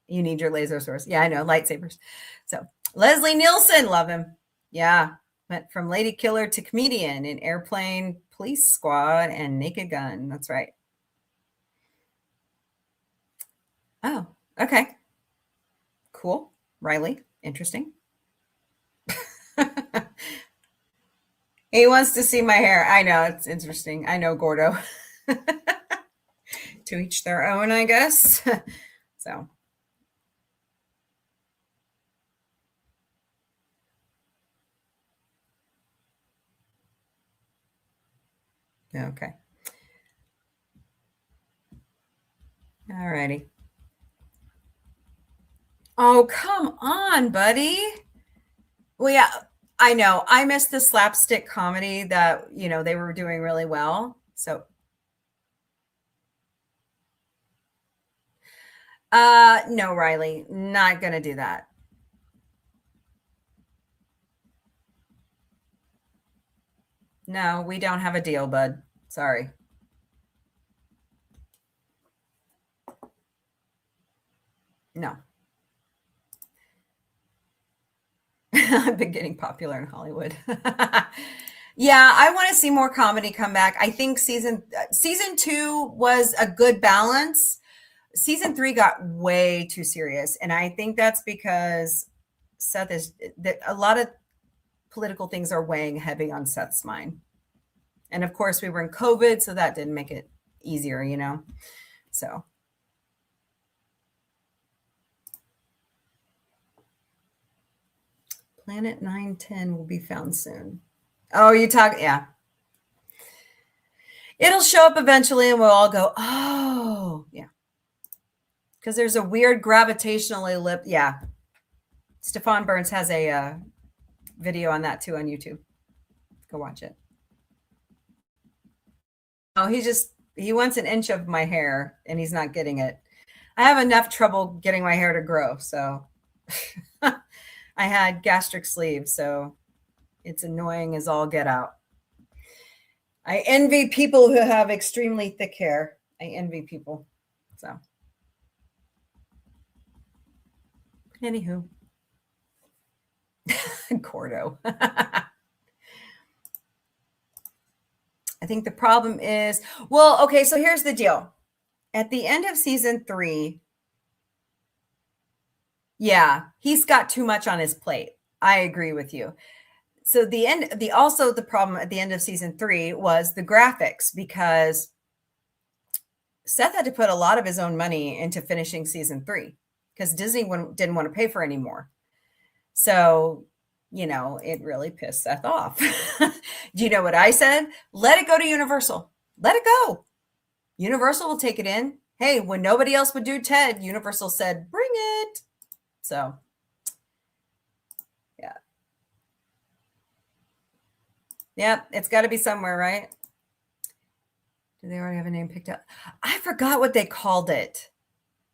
you need your laser source. Yeah, I know, lightsabers. So Leslie Nielsen, love him. Yeah, went from lady killer to comedian in Airplane, Police Squad, and Naked Gun. That's right. Oh, okay. Cool. Riley, interesting. He wants to see my hair. I know, it's interesting. I know, Gordo. To each their own, I guess. So. Okay. All righty. Oh, come on, buddy. Well, yeah, I know. I missed the slapstick comedy that, you know, they were doing really well. So, no, Riley, not going to do that. No, we don't have a deal, bud. Sorry. No. I've been getting popular in Hollywood. Yeah, I want to see more comedy come back. I think season 2 was a good balance. Season 3 got way too serious. And I think that's because Seth is that a lot of political things are weighing heavy on Seth's mind. And of course we were in COVID, so that didn't make it easier, you know? So. Planet 910 will be found soon. Oh, you talk, yeah. It'll show up eventually and we'll all go, oh, yeah. Because there's a weird gravitational ellipse. Yeah. Stefan Burns has a video on that too on YouTube. Go watch it. Oh, he wants an inch of my hair and he's not getting it. I have enough trouble getting my hair to grow. So I had gastric sleeves. So it's annoying as all get out. I envy people who have extremely thick hair. I envy people. So anywho. Gordo. I think the problem is, well, okay, so here's the deal. At the end of season 3, yeah, he's got too much on his plate. I agree with you. So the problem at the end of season 3 was the graphics, because Seth had to put a lot of his own money into finishing season 3 because Disney didn't want to pay for any more. So, it really pissed Seth off. Do you know what I said? Let it go to Universal. Let it go. Universal will take it in. Hey, when nobody else would do Ted, Universal said, bring it. So, yeah. Yeah, it's got to be somewhere, right? Do they already have a name picked up? I forgot what they called it.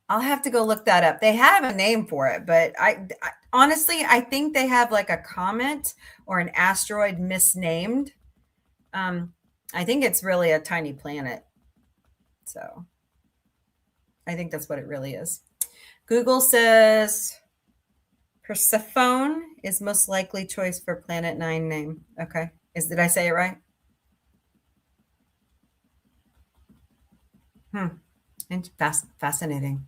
I'll have to go look that up. They have a name for it, but I honestly, I think they have like a comet or an asteroid misnamed. I think it's really a tiny planet. So I think that's what it really is. Google says Persephone is most likely choice for Planet 9 name. Okay. Did I say it right? Fascinating.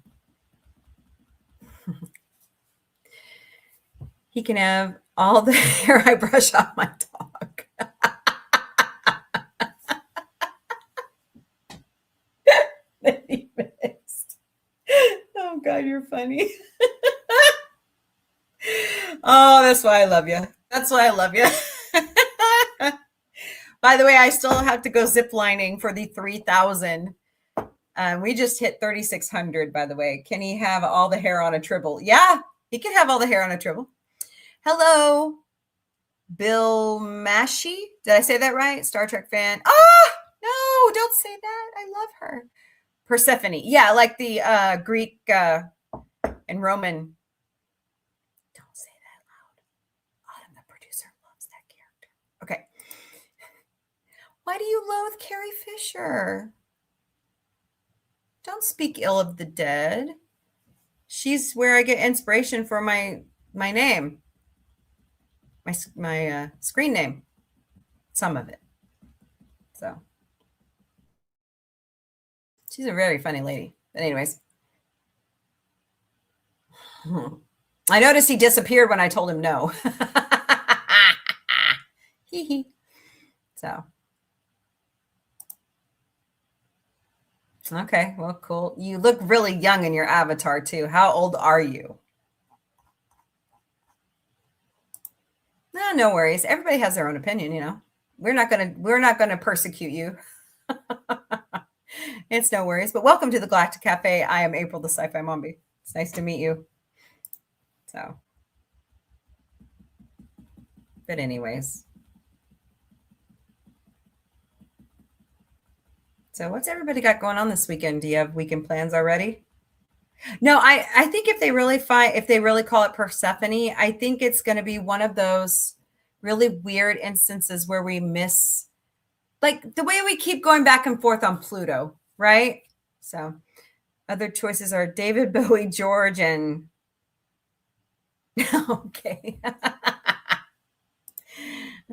He can have all the hair I brush off my dog. That he missed. Oh God, you're funny. Oh, that's why I love you. That's why I love you. By the way, I still have to go zip lining for the 3,000. We just hit 3,600, by the way. Can he have all the hair on a tribble? Yeah, he can have all the hair on a tribble. Hello, Bill Mashi. Did I say that right? Star Trek fan. Oh, no, don't say that. I love her. Persephone. Yeah, like the Greek and Roman. Don't say that loud. Autumn, the producer, loves that character. Okay. Why do you loathe Carrie Fisher? Don't speak ill of the dead. She's where I get inspiration for my name. My screen name, some of it. So she's a very funny lady. But anyways, I noticed he disappeared when I told him no. So okay, well, cool. You look really young in your avatar too. How old are you? No worries. Everybody has their own opinion, We're not gonna persecute you. It's no worries. But welcome to the Galactic Café. I am April, the Sci-Fi Mombie. It's nice to meet you. So, but anyways. So what's everybody got going on this weekend? Do you have weekend plans already? No, I think if they really call it Persephone, I think it's going to be one of those really weird instances where we miss, like the way we keep going back and forth on Pluto, right? So other choices are David Bowie, George, and okay.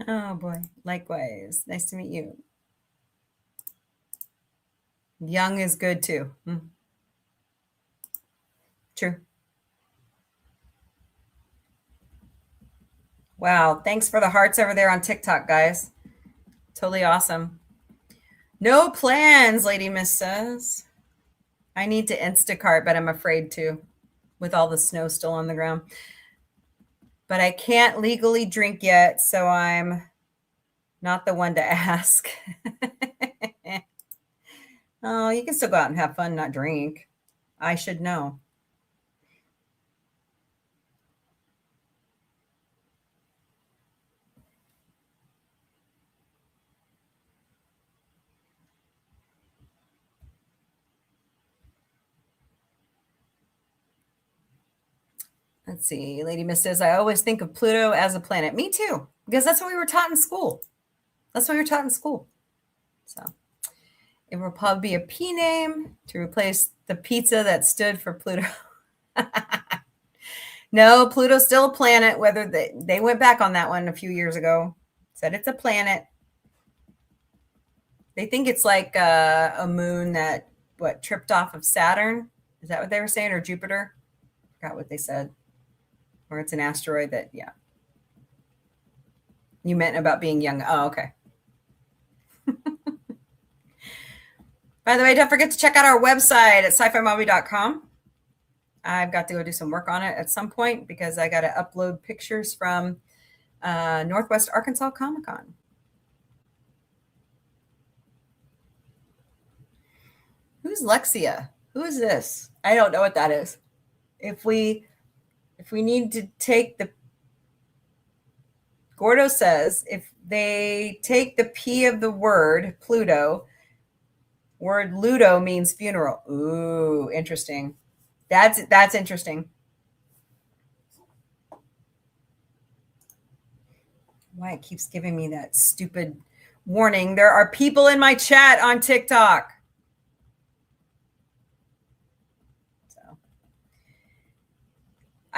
Oh boy, likewise. Nice to meet you. Young is good too. True. Wow. Thanks for the hearts over there on TikTok, guys. Totally awesome. No plans, Lady Miss says. I need to Instacart, but I'm afraid to with all the snow still on the ground. But I can't legally drink yet, so I'm not the one to ask. Oh, you can still go out and have fun, not drink. I should know. Let's see. Lady Miss says, I always think of Pluto as a planet. Me too, because that's what we were taught in school. That's what we were taught in school. So it will probably be a P name to replace the pizza that stood for Pluto. No, Pluto's still a planet, whether they went back on that one a few years ago. Said it's a planet. They think it's like a moon that, tripped off of Saturn? Is that what they were saying? Or Jupiter? I forgot what they said. Or it's an asteroid that, yeah. You meant about being young. Oh, okay. By the way, don't forget to check out our website at sci-fi-mombie.com. I've got to go do some work on it at some point because I got to upload pictures from Northwest Arkansas Comic-Con. Who's Lexia? Who is this? I don't know what that is. If we need to take the, Gordo says, if they take the P of the word Pluto, word Ludo means funeral. Ooh, interesting. That's interesting. Why it keeps giving me that stupid warning. There are people in my chat on TikTok.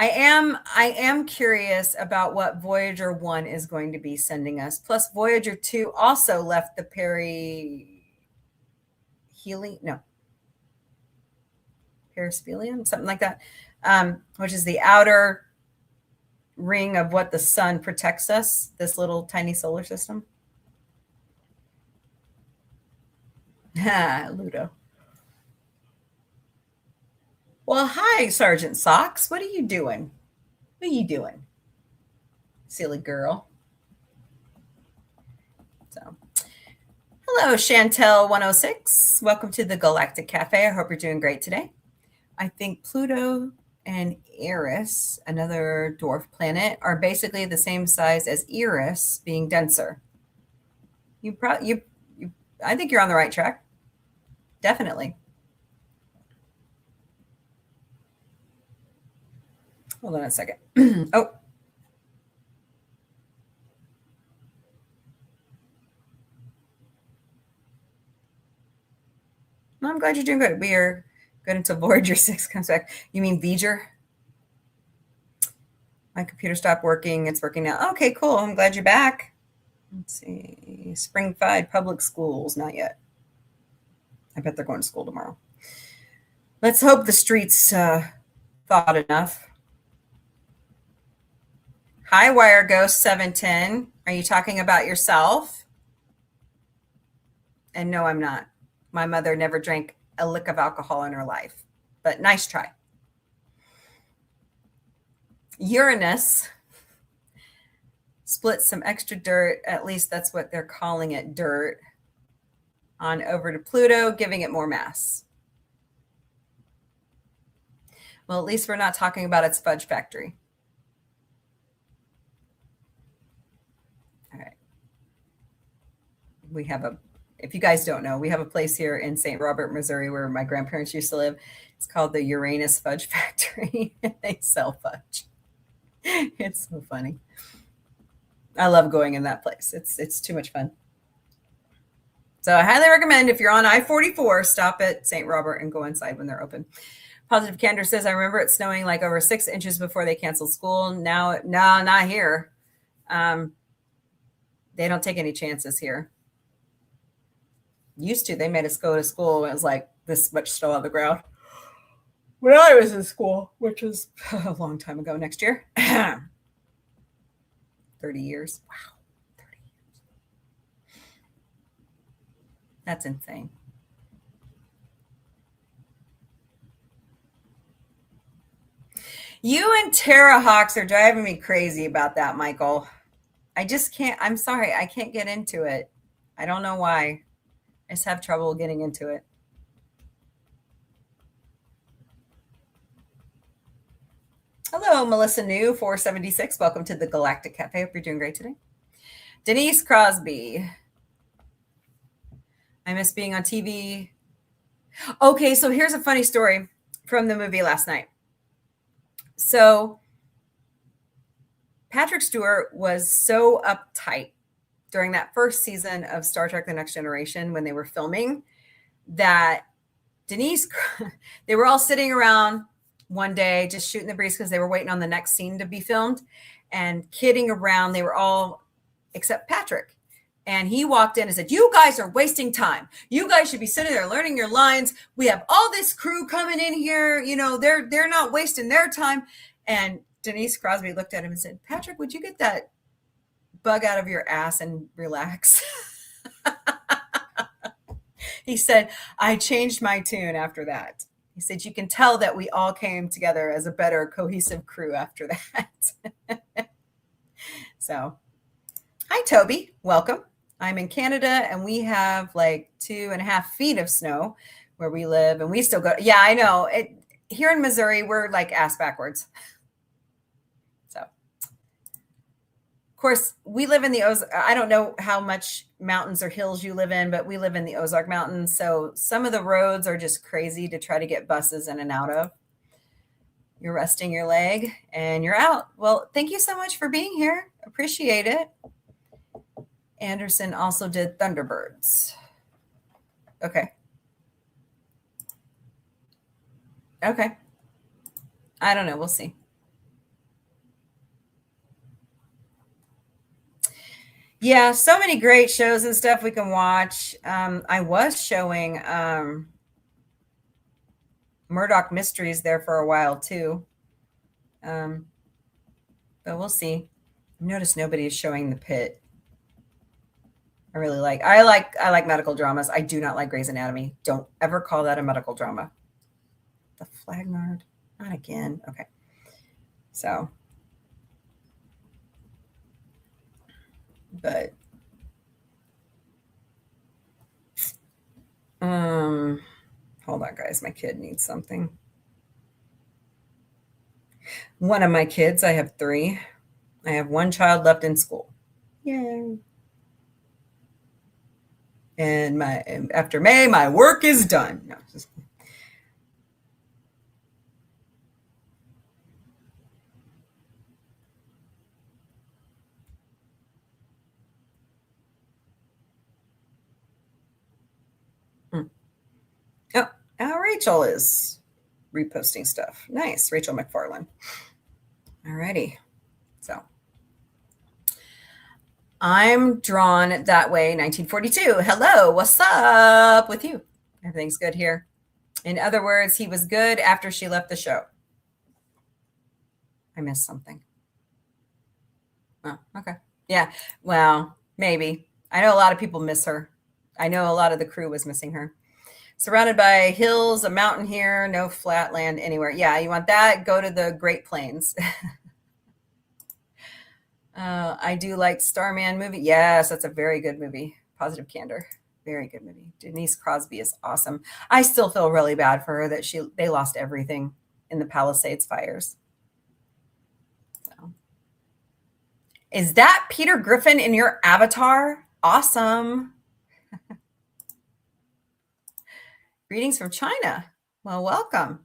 I am curious about what Voyager 1 is going to be sending us. Plus, Voyager 2 also left the perisphelium, something like that, which is the outer ring of what the sun protects us, this little tiny solar system. Ludo. Well, hi, Sergeant Socks. What are you doing? What are you doing? Silly girl. So, hello, Chantel106. Welcome to the Galactic Café. I hope you're doing great today. I think Pluto and Eris, another dwarf planet, are basically the same size as Eris, being denser. I think you're on the right track. Definitely. Hold on a second. Oh. Well, I'm glad you're doing good. We are good until Voyager 6 comes back. You mean Voyager? My computer stopped working. It's working now. Okay, cool. I'm glad you're back. Let's see. Springfield Public Schools. Not yet. I bet they're going to school tomorrow. Let's hope the streets thawed enough. Hi, Wire Ghost 710. Are you talking about yourself? And no, I'm not. My mother never drank a lick of alcohol in her life, but nice try. Uranus split some extra dirt, at least that's what they're calling it, dirt, on over to Pluto, giving it more mass. Well, at least we're not talking about its fudge factory. All right. We have if you guys don't know, we have a place here in St. Robert, Missouri, where my grandparents used to live. It's called the Uranus Fudge Factory. They sell fudge. It's so funny. I love going in that place. It's too much fun. So I highly recommend, if you're on I-44, stop at St. Robert and go inside when they're open. Positive Candor says, I remember it snowing like over 6 inches before they canceled school. Now, no, not here. They don't take any chances here. Used to, they made us go to school. It was like this much snow on the ground when I was in school, which was a long time ago. Next year. 30 years. Wow. 30 years. That's insane. You and Terra Hawks are driving me crazy about that, Michael. I just can't. I'm sorry. I can't get into it. I don't know why. I just have trouble getting into it. Hello, Melissa New 476. Welcome to the Galactic Cafe. Hope you're doing great today. Denise Crosby. I miss being on TV. Okay, so here's a funny story from the movie last night. So Patrick Stewart was so uptight during that first season of Star Trek The Next Generation when they were filming that they were all sitting around one day just shooting the breeze because they were waiting on the next scene to be filmed and kidding around. They were all except Patrick. And he walked in and said, "You guys are wasting time. You guys should be sitting there learning your lines. We have all this crew coming in here. You know, they're not wasting their time." And Denise Crosby looked at him and said, "Patrick, would you get that bug out of your ass and relax?" He said, "I changed my tune after that." He said, "You can tell that we all came together as a better cohesive crew after that." So, hi, Toby. Welcome. I'm in Canada and we have like 2.5 feet of snow where we live and we still go. Yeah, I know. Here in Missouri, we're like ass backwards. So, of course, we live in the Ozark. I don't know how much mountains or hills you live in, but we live in the Ozark Mountains. So some of the roads are just crazy to try to get buses in and out of. You're resting your leg and you're out. Well, thank you so much for being here. Appreciate it. Anderson also did Thunderbirds. Okay. Okay. I don't know. We'll see. Yeah, so many great shows and stuff we can watch. I was showing Murdoch Mysteries there for a while too. But we'll see. Notice nobody is showing The Pit. I like medical dramas. I do not like Grey's Anatomy. Don't ever call that a medical drama. The Flagnard. Not again. Okay. So, but hold on, guys. My kid needs something. One of my kids, I have 3. I have 1 child left in school. Yay. And after May, my work is done. No, just, Rachel is reposting stuff. Nice, Rachel McFarlane. All righty. So I'm drawn that way. 1942. Hello, what's up with you? Everything's good here. In other words, he was good after she left the show. I missed something. Oh, okay. Yeah. Well, maybe. I know a lot of people miss her. I know a lot of the crew was missing her. Surrounded by hills, a mountain here, no flat land anywhere. Yeah, you want that? Go to the Great Plains. I do like Starman movie. Yes, that's a very good movie. Positive Candor. Very good movie. Denise Crosby is awesome. I still feel really bad for her that they lost everything in the Palisades fires. So. Is that Peter Griffin in your avatar? Awesome. Greetings from China. Well, welcome.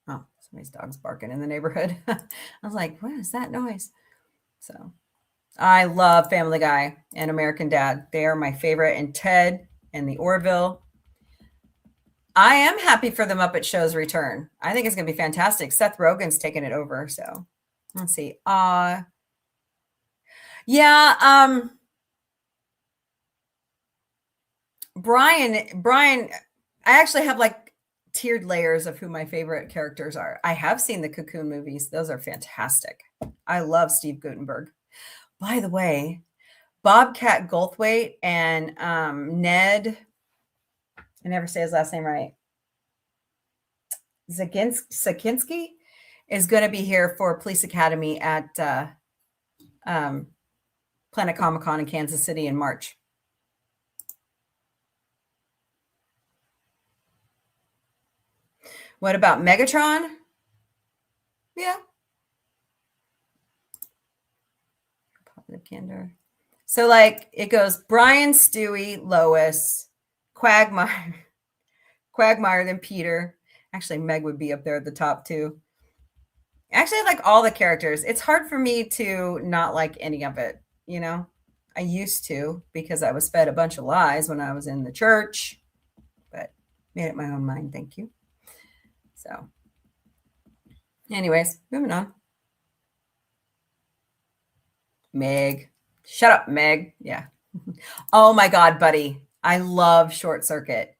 Oh, somebody's dog's barking in the neighborhood. I was like, what is that noise? So I love Family Guy and American Dad. They are my favorite. And Ted and the Orville. I am happy for the Muppet Show's return. I think it's going to be fantastic. Seth Rogen's taking it over. So let's see. Yeah. Brian, I actually have like tiered layers of who my favorite characters are. I have seen the Cocoon movies. Those are fantastic. I love Steve Guttenberg. By the way, Bobcat Goldthwait and Ned, I never say his last name right, Sakinski is going to be here for Police Academy at Planet Comic-Con in Kansas City in March. What about Megatron? Yeah. Positive candor. So like it goes Brian, Stewie, Lois, Quagmire, then Peter. Actually, Meg would be up there at the top too. Actually, I like all the characters. It's hard for me to not like any of it, you know? I used to because I was fed a bunch of lies when I was in the church, but made up my own mind. Thank you. So, anyways, moving on. Meg. Shut up, Meg. Yeah. Oh my God, buddy. I love Short Circuit.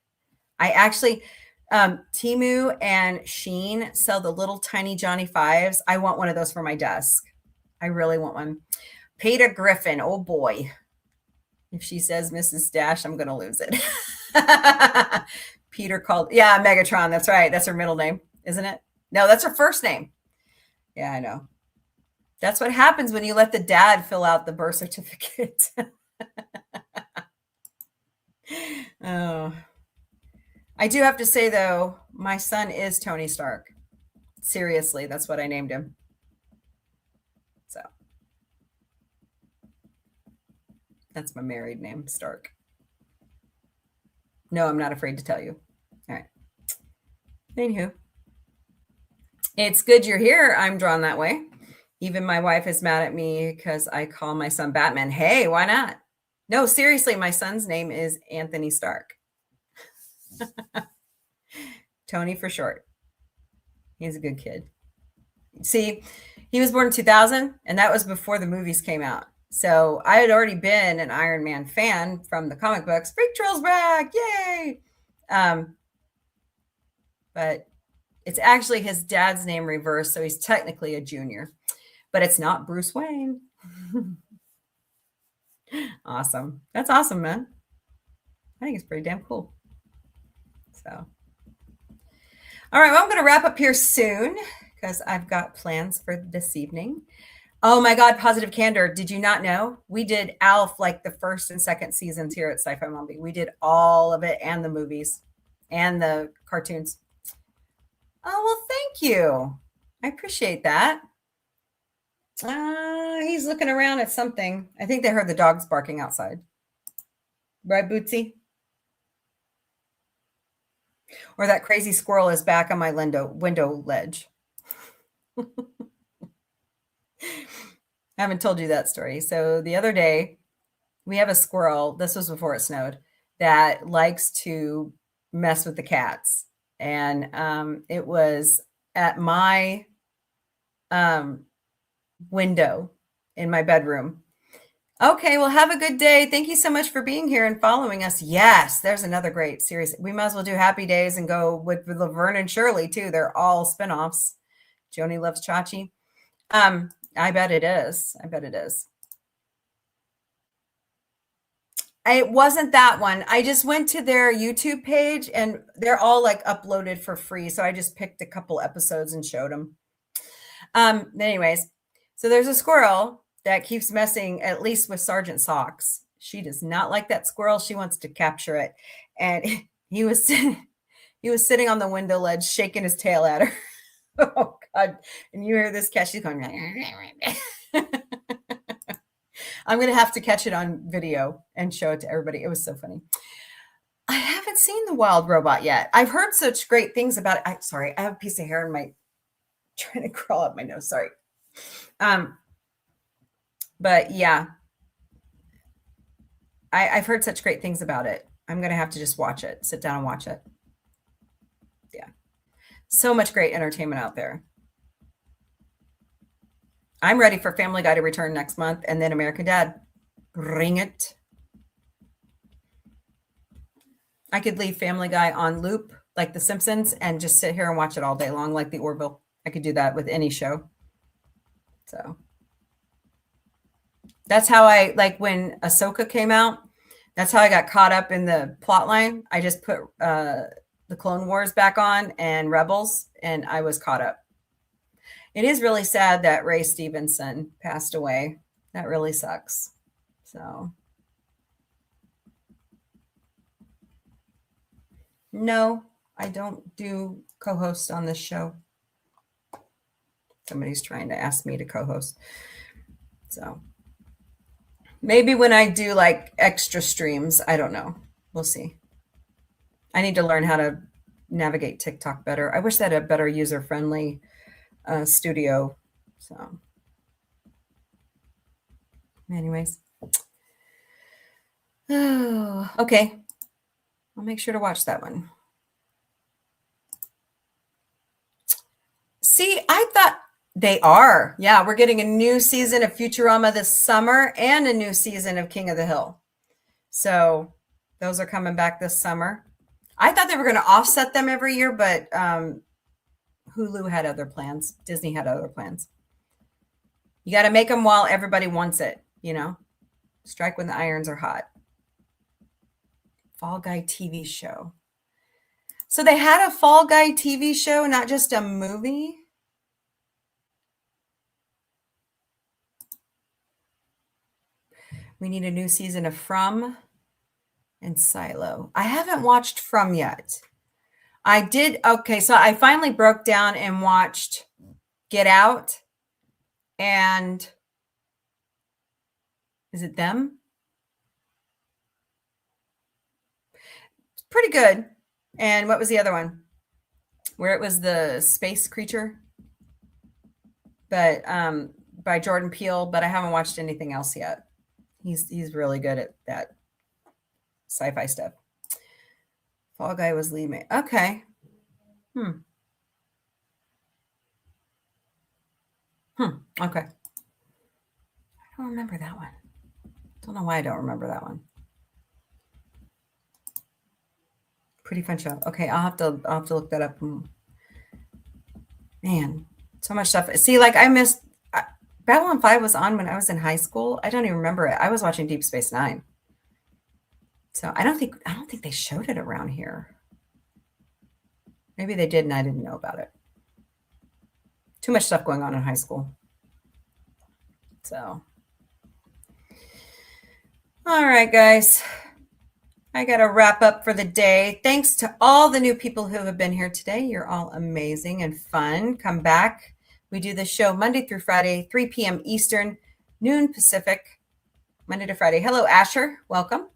I actually, Temu and Shein sell the little tiny Johnny Fives. I want one of those for my desk. I really want one. Peter Griffin. Oh boy. If she says Mrs. Dash, I'm going to lose it. Peter called. Yeah, Megatron. That's right. That's her middle name, isn't it? No, that's her first name. Yeah, I know. That's what happens when you let the dad fill out the birth certificate. Oh. I do have to say, though, my son is Tony Stark. Seriously, that's what I named him. So that's my married name, Stark. No, I'm not afraid to tell you. All right. Anywho, it's good you're here. I'm drawn that way. Even my wife is mad at me because I call my son Batman. Hey, why not? No, seriously, my son's name is Anthony Stark. Tony for short. He's a good kid. See, he was born in 2000, and that was before the movies came out. So I had already been an Iron Man fan from the comic books. Freak Trill's back. Yay. But it's actually his dad's name reversed. So he's technically a junior, but it's not Bruce Wayne. Awesome. That's awesome, man. I think it's pretty damn cool. So, all right. Well, I'm going to wrap up here soon because I've got plans for this evening. Oh my God, Positive Candor. Did you not know? We did Alf like the first and second seasons here at Sci-Fi Mombie. We did all of it and the movies and the cartoons. Oh, well, thank you. I appreciate that. He's looking around at something. I think they heard the dogs barking outside. Right, Bootsy? Or that crazy squirrel is back on my window ledge. I haven't told you that story. So the other day, we have a squirrel. This was before it snowed, that likes to mess with the cats. And it was at my window in my bedroom. Okay, well, have a good day. Thank you so much for being here and following us. Yes, there's another great series. We might as well do Happy Days and go with Laverne and Shirley, too. They're all spinoffs. Joni Loves Chachi. I bet it is. I bet it is. It wasn't that one. I just went to their YouTube page and they're all like uploaded for free. So I just picked a couple episodes and showed them. Anyways, so there's a squirrel that keeps messing, at least with Sergeant Socks. She does not like that squirrel. She wants to capture it. And he was sitting on the window ledge, shaking his tail at her. Oh God. And you hear this cat, she's going, I'm going to have to catch it on video and show it to everybody. It was so funny. I haven't seen The Wild Robot yet. I've heard such great things about it. Sorry, I have a piece of hair in my, trying to crawl up my nose. Sorry. But yeah, I've heard such great things about it. I'm going to have to just watch it, sit down and watch it. Yeah. So much great entertainment out there. I'm ready for Family Guy to return next month and then American Dad. Bring it. I could leave Family Guy on loop like The Simpsons and just sit here and watch it all day long like the Orville. I could do that with any show. So that's how I, like when Ahsoka came out, that's how I got caught up in the plot line. I just put the Clone Wars back on and Rebels, and I was caught up. It is really sad that Ray Stevenson passed away. That really sucks. So no, I don't do co-host on this show. Somebody's trying to ask me to co-host. So maybe when I do like extra streams, I don't know. We'll see. I need to learn how to navigate TikTok better. I wish they had a better user-friendly studio. So anyways. Oh, okay. I'll make sure to watch that one. See, I thought they are. Yeah, we're getting a new season of Futurama this summer and a new season of King of the Hill. So those are coming back this summer. I thought they were going to offset them every year, but Hulu had other plans. Disney had other plans. You got to make them while everybody wants it, you know? Strike when the irons are hot. Fall Guy TV show. So they had a Fall Guy TV show, not just a movie. We need a new season of From and Silo. I haven't watched From yet. I did. Okay, so I finally broke down and watched Get Out. And is it Them? It's pretty good. And what was the other one? Where it was the space creature, but by Jordan Peele. But I haven't watched anything else yet. He's really good at that sci-fi stuff. Fall Guy was lead mate. Okay. Okay. I don't remember that one. Don't know why I don't remember that one. Pretty fun show. Okay, I'll have to look that up. Man, so much stuff. See, like I missed Babylon 5 was on when I was in high school. I don't even remember it. I was watching Deep Space Nine. So I don't think they showed it around here. Maybe they did and I didn't know about it. Too much stuff going on in high school. So all right, guys. I got to wrap up for the day. Thanks to all the new people who have been here today. You're all amazing and fun. Come back. We do the show Monday through Friday, 3 p.m. Eastern, noon Pacific, Monday to Friday. Hello, Asher. Welcome.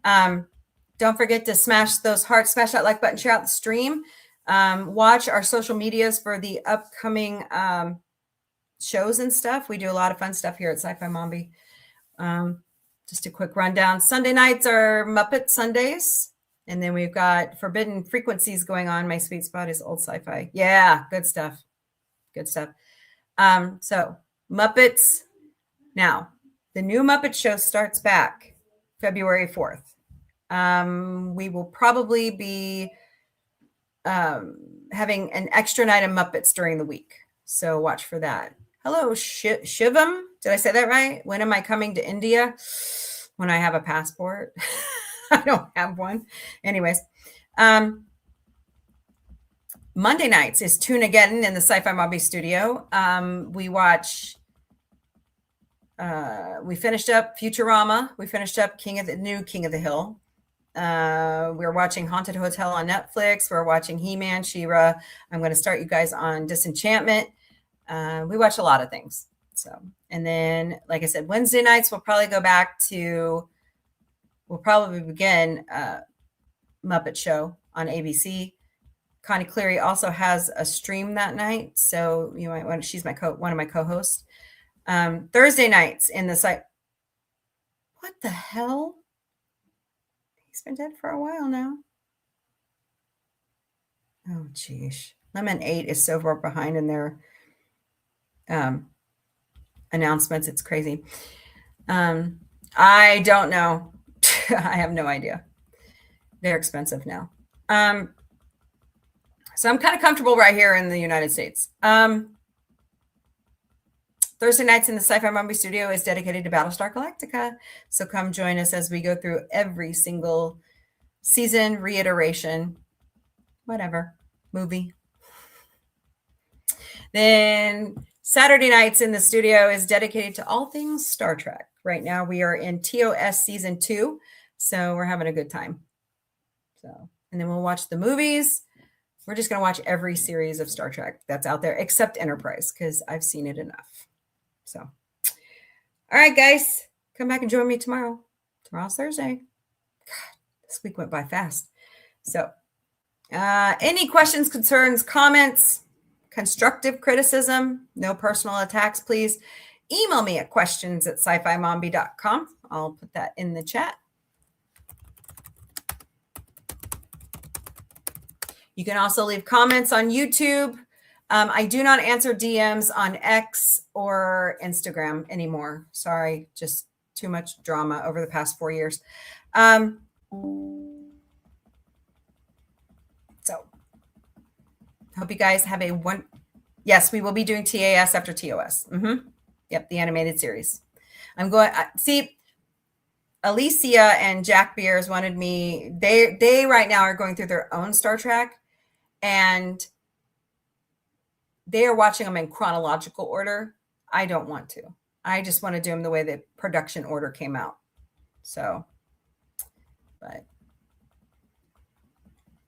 Don't forget to smash those hearts, smash that like button, share out the stream. Watch our social medias for the upcoming shows and stuff. We do a lot of fun stuff here at Sci-Fi Mombie. Just a quick rundown. Sunday nights are Muppet Sundays. And then we've got Forbidden Frequencies going on. My sweet spot is old sci-fi. Yeah, good stuff. Good stuff. So Muppets. Now, the new Muppet show starts back February 4th. We will probably be having an extra night of Muppets during the week. So watch for that. Hello, Shivam. Did I say that right? When am I coming to India? When I have a passport. I don't have one. Anyways. Monday nights is Tune Again in the Sci-Fi Mombie studio. We watch, we finished up Futurama. We finished up King of the Hill. We're watching Haunted Hotel on Netflix. We're watching He-Man, She-Ra. I'm going to start you guys on Disenchantment. We watch a lot of things. So, and then, like I said, Wednesday nights, we'll probably begin Muppet Show on ABC. Connie Cleary also has a stream that night, so you might want. She's one of my co-hosts. Thursday nights in the site. What the hell? He's been dead for a while now. Oh, geez. Lemon 8 is so far behind in their announcements. It's crazy. I don't know. I have no idea. They're expensive now. So I'm kind of comfortable right here in the United States. Thursday nights in the Sci-Fi Mombie studio is dedicated to Battlestar Galactica. So come join us as we go through every single season, reiteration, whatever, movie. Then Saturday nights in the studio is dedicated to all things Star Trek. Right now we are in TOS season 2. So we're having a good time. So, and then we'll watch the movies. We're just going to watch every series of Star Trek that's out there, except Enterprise, because I've seen it enough. So, all right, guys, come back and join me tomorrow. Tomorrow's Thursday. God, this week went by fast. So, any questions, concerns, comments, constructive criticism, no personal attacks, please email me at questions@sci-fi-mombie.com. I'll put that in the chat. You can also leave comments on YouTube. I do not answer DMs on X or Instagram anymore. Sorry, just too much drama over the past 4 years. So, hope you guys have a one. Yes, we will be doing TAS after TOS. Yep, the animated series. I'm going. See, Alicia and Jack Beers wanted me. They right now are going through their own Star Trek. And they are watching them in chronological order. I don't want to. I just want to do them the way the production order came out. So, but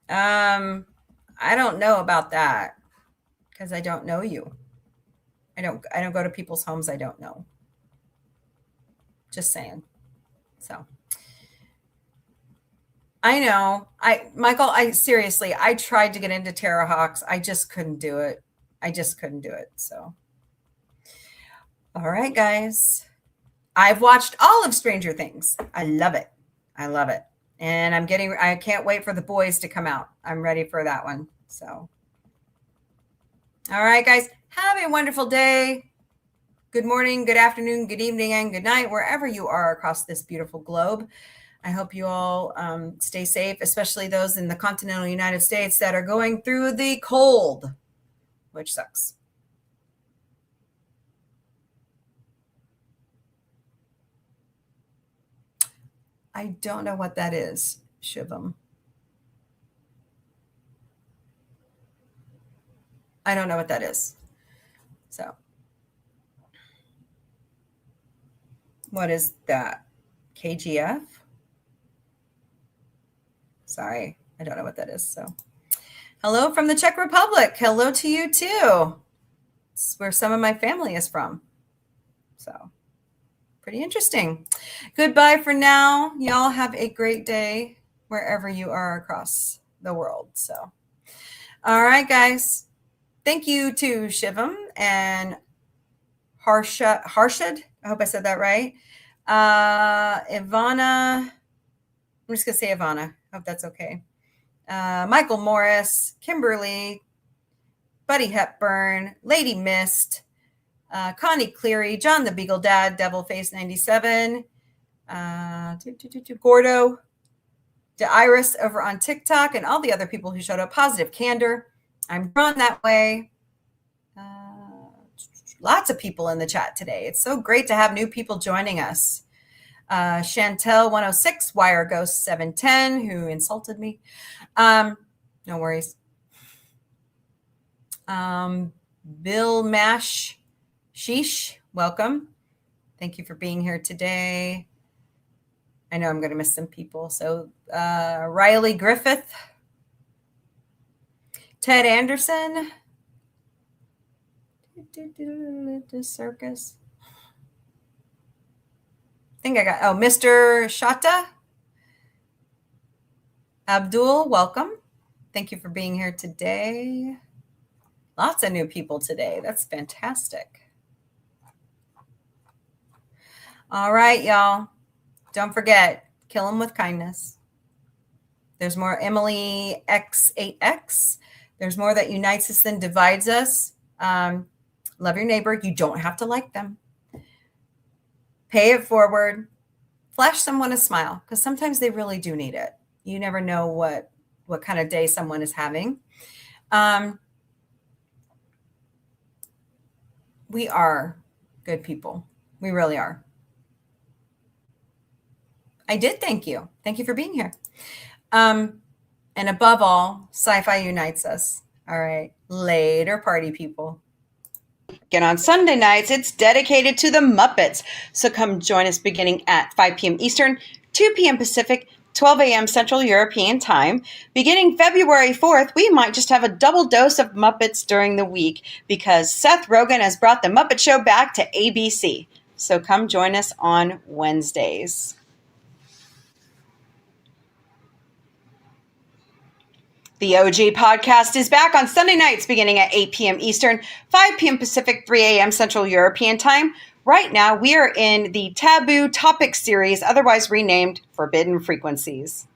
I don't know about that because I don't know you. I don't go to people's homes I don't know. Just saying. So. I know. Michael, seriously, I tried to get into Terrahawks. I just couldn't do it. So, all right, guys. I've watched all of Stranger Things. I love it. And I can't wait for The Boys to come out. I'm ready for that one. So, all right, guys. Have a wonderful day. Good morning, good afternoon, good evening, and good night, wherever you are across this beautiful globe. I hope you all stay safe, especially those in the continental United States that are going through the cold, which sucks. I don't know what that is, Shivam. I don't know what that is. So, what is that? KGF? Sorry, I don't know what that is. So, hello from the Czech Republic. Hello to you too. It's where some of my family is from. So, pretty interesting. Goodbye for now. Y'all have a great day wherever you are across the world. So, all right, guys. Thank you to Shivam and Harshad. I hope I said that right. Ivana. I'm just going to say Ivana. Hope that's okay. Michael Morris, Kimberly, Buddy Hepburn, Lady Mist, Connie Cleary, John the Beagle Dad, Devilface 97, Gordo, De Iris over on TikTok, and all the other people who showed up. Positive Candor. I'm drawn that way. Lots of people in the chat today. It's so great to have new people joining us. Chantel 106, Wire Ghost 710, who insulted me. No worries. Bill Mash Sheesh, welcome. Thank you for being here today. I know I'm going to miss some people. So Riley Griffith, Ted Anderson, Circus. I think I got, Mr. Shata. Abdul, welcome. Thank you for being here today. Lots of new people today. That's fantastic. All right, y'all. Don't forget, kill them with kindness. There's more Emily X8X. There's more that unites us than divides us. Love your neighbor. You don't have to like them. Pay it forward. Flash someone a smile because sometimes they really do need it. You never know what kind of day someone is having. We are good people. We really are. I did thank you. Thank you for being here. And above all, sci-fi unites us. All right. Later, party people. And on Sunday nights, it's dedicated to the Muppets. So come join us beginning at 5 p.m. Eastern, 2 p.m. Pacific, 12 a.m. Central European Time. Beginning February 4th, we might just have a double dose of Muppets during the week because Seth Rogen has brought the Muppet Show back to ABC. So come join us on Wednesdays. The OG podcast is back on Sunday nights beginning at 8 p.m. Eastern, 5 p.m. Pacific, 3 a.m. Central European Time. Right now, we are in the Taboo Topic series, otherwise renamed Forbidden Frequencies.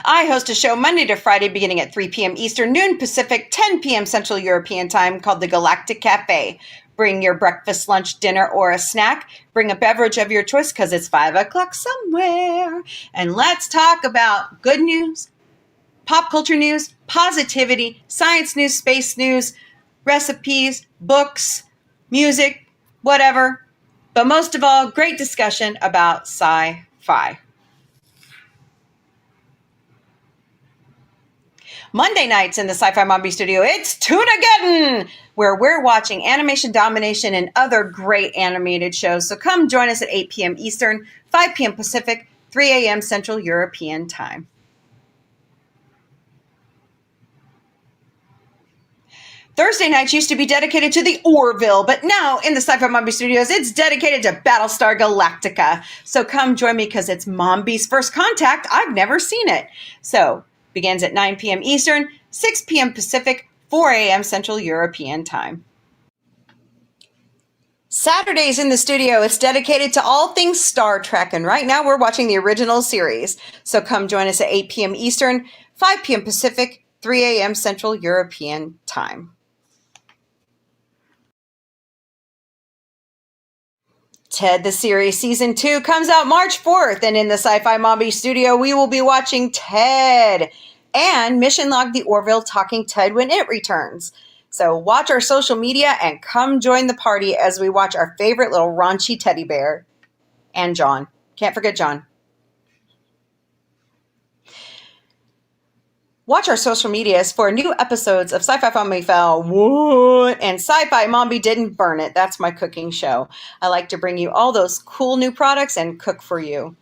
I host a show Monday to Friday beginning at 3 p.m. Eastern, noon Pacific, 10 p.m. Central European Time called the Galactic Café. Bring your breakfast, lunch, dinner, or a snack. Bring a beverage of your choice because it's 5 o'clock somewhere. And let's talk about good news, pop culture news, positivity, science news, space news, recipes, books, music, whatever. But most of all, great discussion about sci-fi. Monday nights in the Sci-Fi Mombie studio, it's Tunageddon, where we're watching Animation Domination and other great animated shows. So come join us at 8 p.m. Eastern, 5 p.m. Pacific, 3 a.m. Central European Time. Thursday nights used to be dedicated to the Orville, but now in the Sci-Fi Mombie Studios, it's dedicated to Battlestar Galactica. So come join me because it's Mombie's first contact. I've never seen it. So begins at 9 p.m. Eastern, 6 p.m. Pacific, 4 a.m. Central European Time. Saturdays in the studio, it's dedicated to all things Star Trek, and right now we're watching the original series. So come join us at 8 p.m. Eastern, 5 p.m. Pacific, 3 a.m. Central European Time. Ted the Series Season 2 comes out March 4th, and in the Sci-Fi Mombie studio, we will be watching Ted and Mission Log the Orville Talking Ted when it returns. So watch our social media and come join the party as we watch our favorite little raunchy teddy bear. And John. Can't forget John. Watch our social medias for new episodes of Sci-Fi Mombie Fell What and Sci-Fi Mombie Didn't Burn It. That's my cooking show. I like to bring you all those cool new products and cook for you.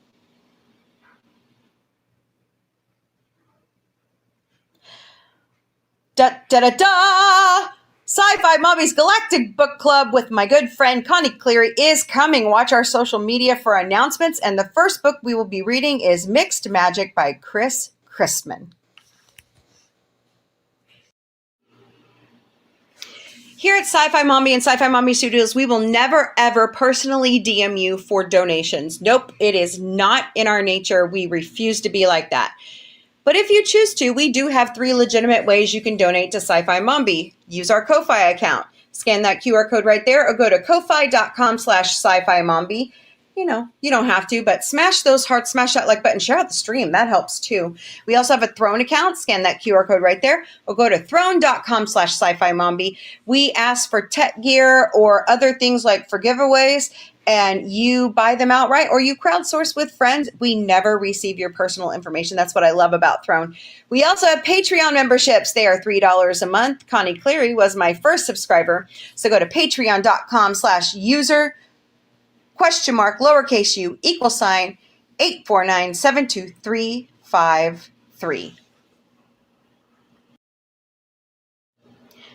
Da-da-da-da! Sci-Fi Mombie's Galactic Book Club with my good friend Connie Cleary is coming. Watch our social media for announcements. And the first book we will be reading is Mixed Magic by Chris Christman. Here at Sci-Fi Mombie and Sci-Fi Mombie Studios, we will never, ever personally DM you for donations. Nope, it is not in our nature. We refuse to be like that. But if you choose to, we do have 3 legitimate ways you can donate to Sci-Fi Mombie. Use our Ko-Fi account. Scan that QR code right there or go to ko-fi.com/sci-fi mombie. You know, you don't have to, but smash those hearts, smash that like button, share out the stream. That helps too. We also have a Throne account. Scan that QR code right there or go to throne.com/sci-fi mombie. We ask for tech gear or other things like for giveaways, and you buy them outright or you crowdsource with friends. We never receive your personal information. That's what I love about Throne. We also have Patreon memberships. They are $3 a month. Connie Cleary was my first subscriber. So go to patreon.com/user !lowercase u = 849-72353.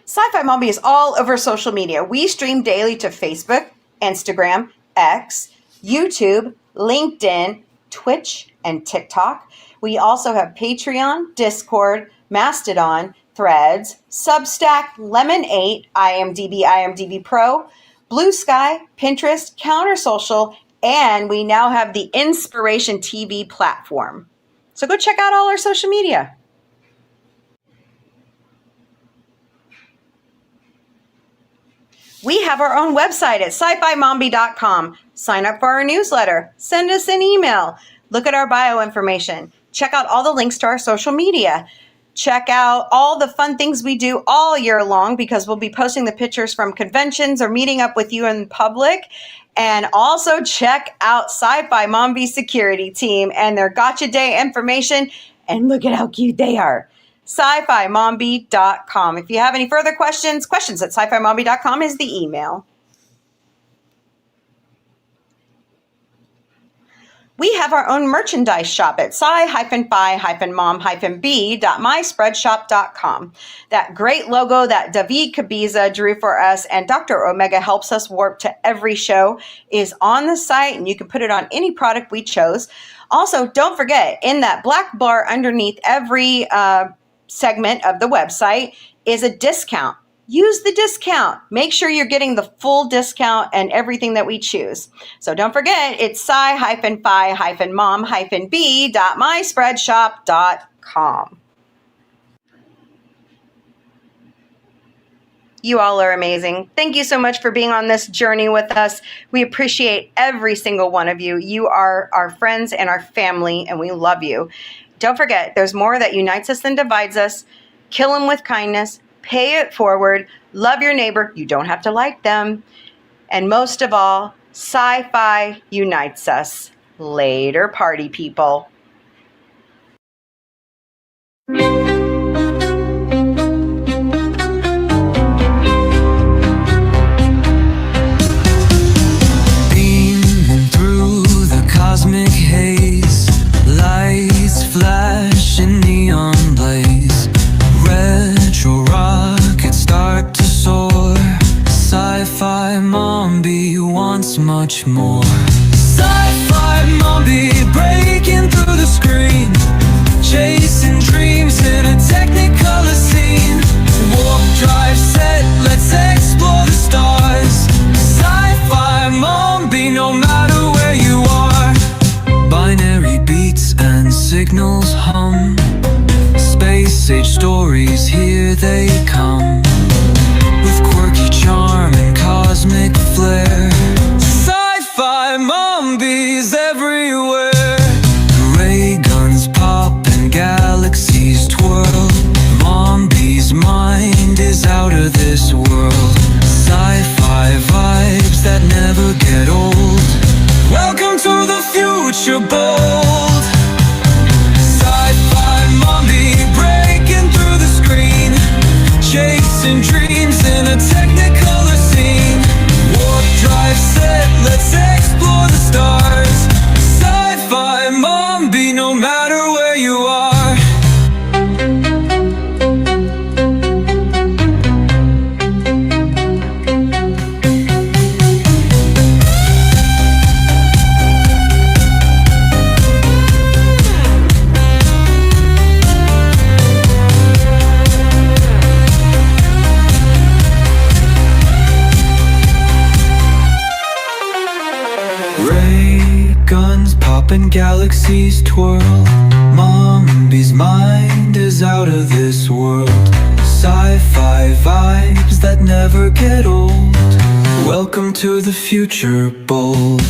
Sci-Fi Mombie is all over social media. We stream daily to Facebook, Instagram, X, YouTube, LinkedIn, Twitch, and TikTok. We also have Patreon, Discord, Mastodon, Threads, Substack, Lemon8, IMDb Pro, Blue Sky, Pinterest, Counter Social, and we now have the Inspiration TV platform. So go check out all our social media. We have our own website at sci-fi-mombie.com. Sign up for our newsletter. Send us an email. Look at our bio information. Check out all the links to our social media. Check out all the fun things we do all year long because we'll be posting the pictures from conventions or meeting up with you in public. And also check out Sci-Fi Mombie security team and their Gotcha Day information. And look at how cute they are. sci-fi-mombie.com. If you have any further questions at sci-fi-mombie.com is the email. We have our own merchandise shop at sci-fi-mom-b.myspreadshop.com. That great logo that David Cabiza drew for us and Dr. Omega helps us warp to every show is on the site, and you can put it on any product we chose. Also, don't forget, in that black bar underneath every segment of the website is a discount. Use the discount. Make sure you're getting the full discount and everything that we choose. So don't forget, it's sci-fi-mom-b.myspreadshop.com. You all are amazing. Thank you so much for being on this journey with us. We appreciate every single one of you. You are our friends and our family, and we love you. Don't forget, there's more that unites us than divides us. Kill them with kindness. Pay it forward. Love your neighbor. You don't have to like them. And most of all, sci-fi unites us. Later, party people. Beaming through the cosmic haze, lights flash in neon blaze. Retro rockets start to soar. Sci-fi Mombie wants much more. Sci-fi Mombie breaking through the screen, chasing dreams in a technicolor scene. Warp drive set, let's explore the stars. Sci-fi Mombie, no matter where you are. Binary beats and signals hum. Space age stories, here they come. With quirky charm and cosmic flair. Sci-fi Mombies everywhere. Ray guns pop and galaxies twirl. Mombie's mind is out of this world. Sci-fi vibes that never get old. Welcome to the future bold. Sci-fi Mombie breaking through the screen, chasing dreams in a technicolor scene. Warp drive set, let's explore the stars. Sci-fi Mombie, no matter where you are. Ray guns pop and galaxies twirl. Mombie's mind is out of this world. Sci-fi vibes that never get old. Welcome to the future bold.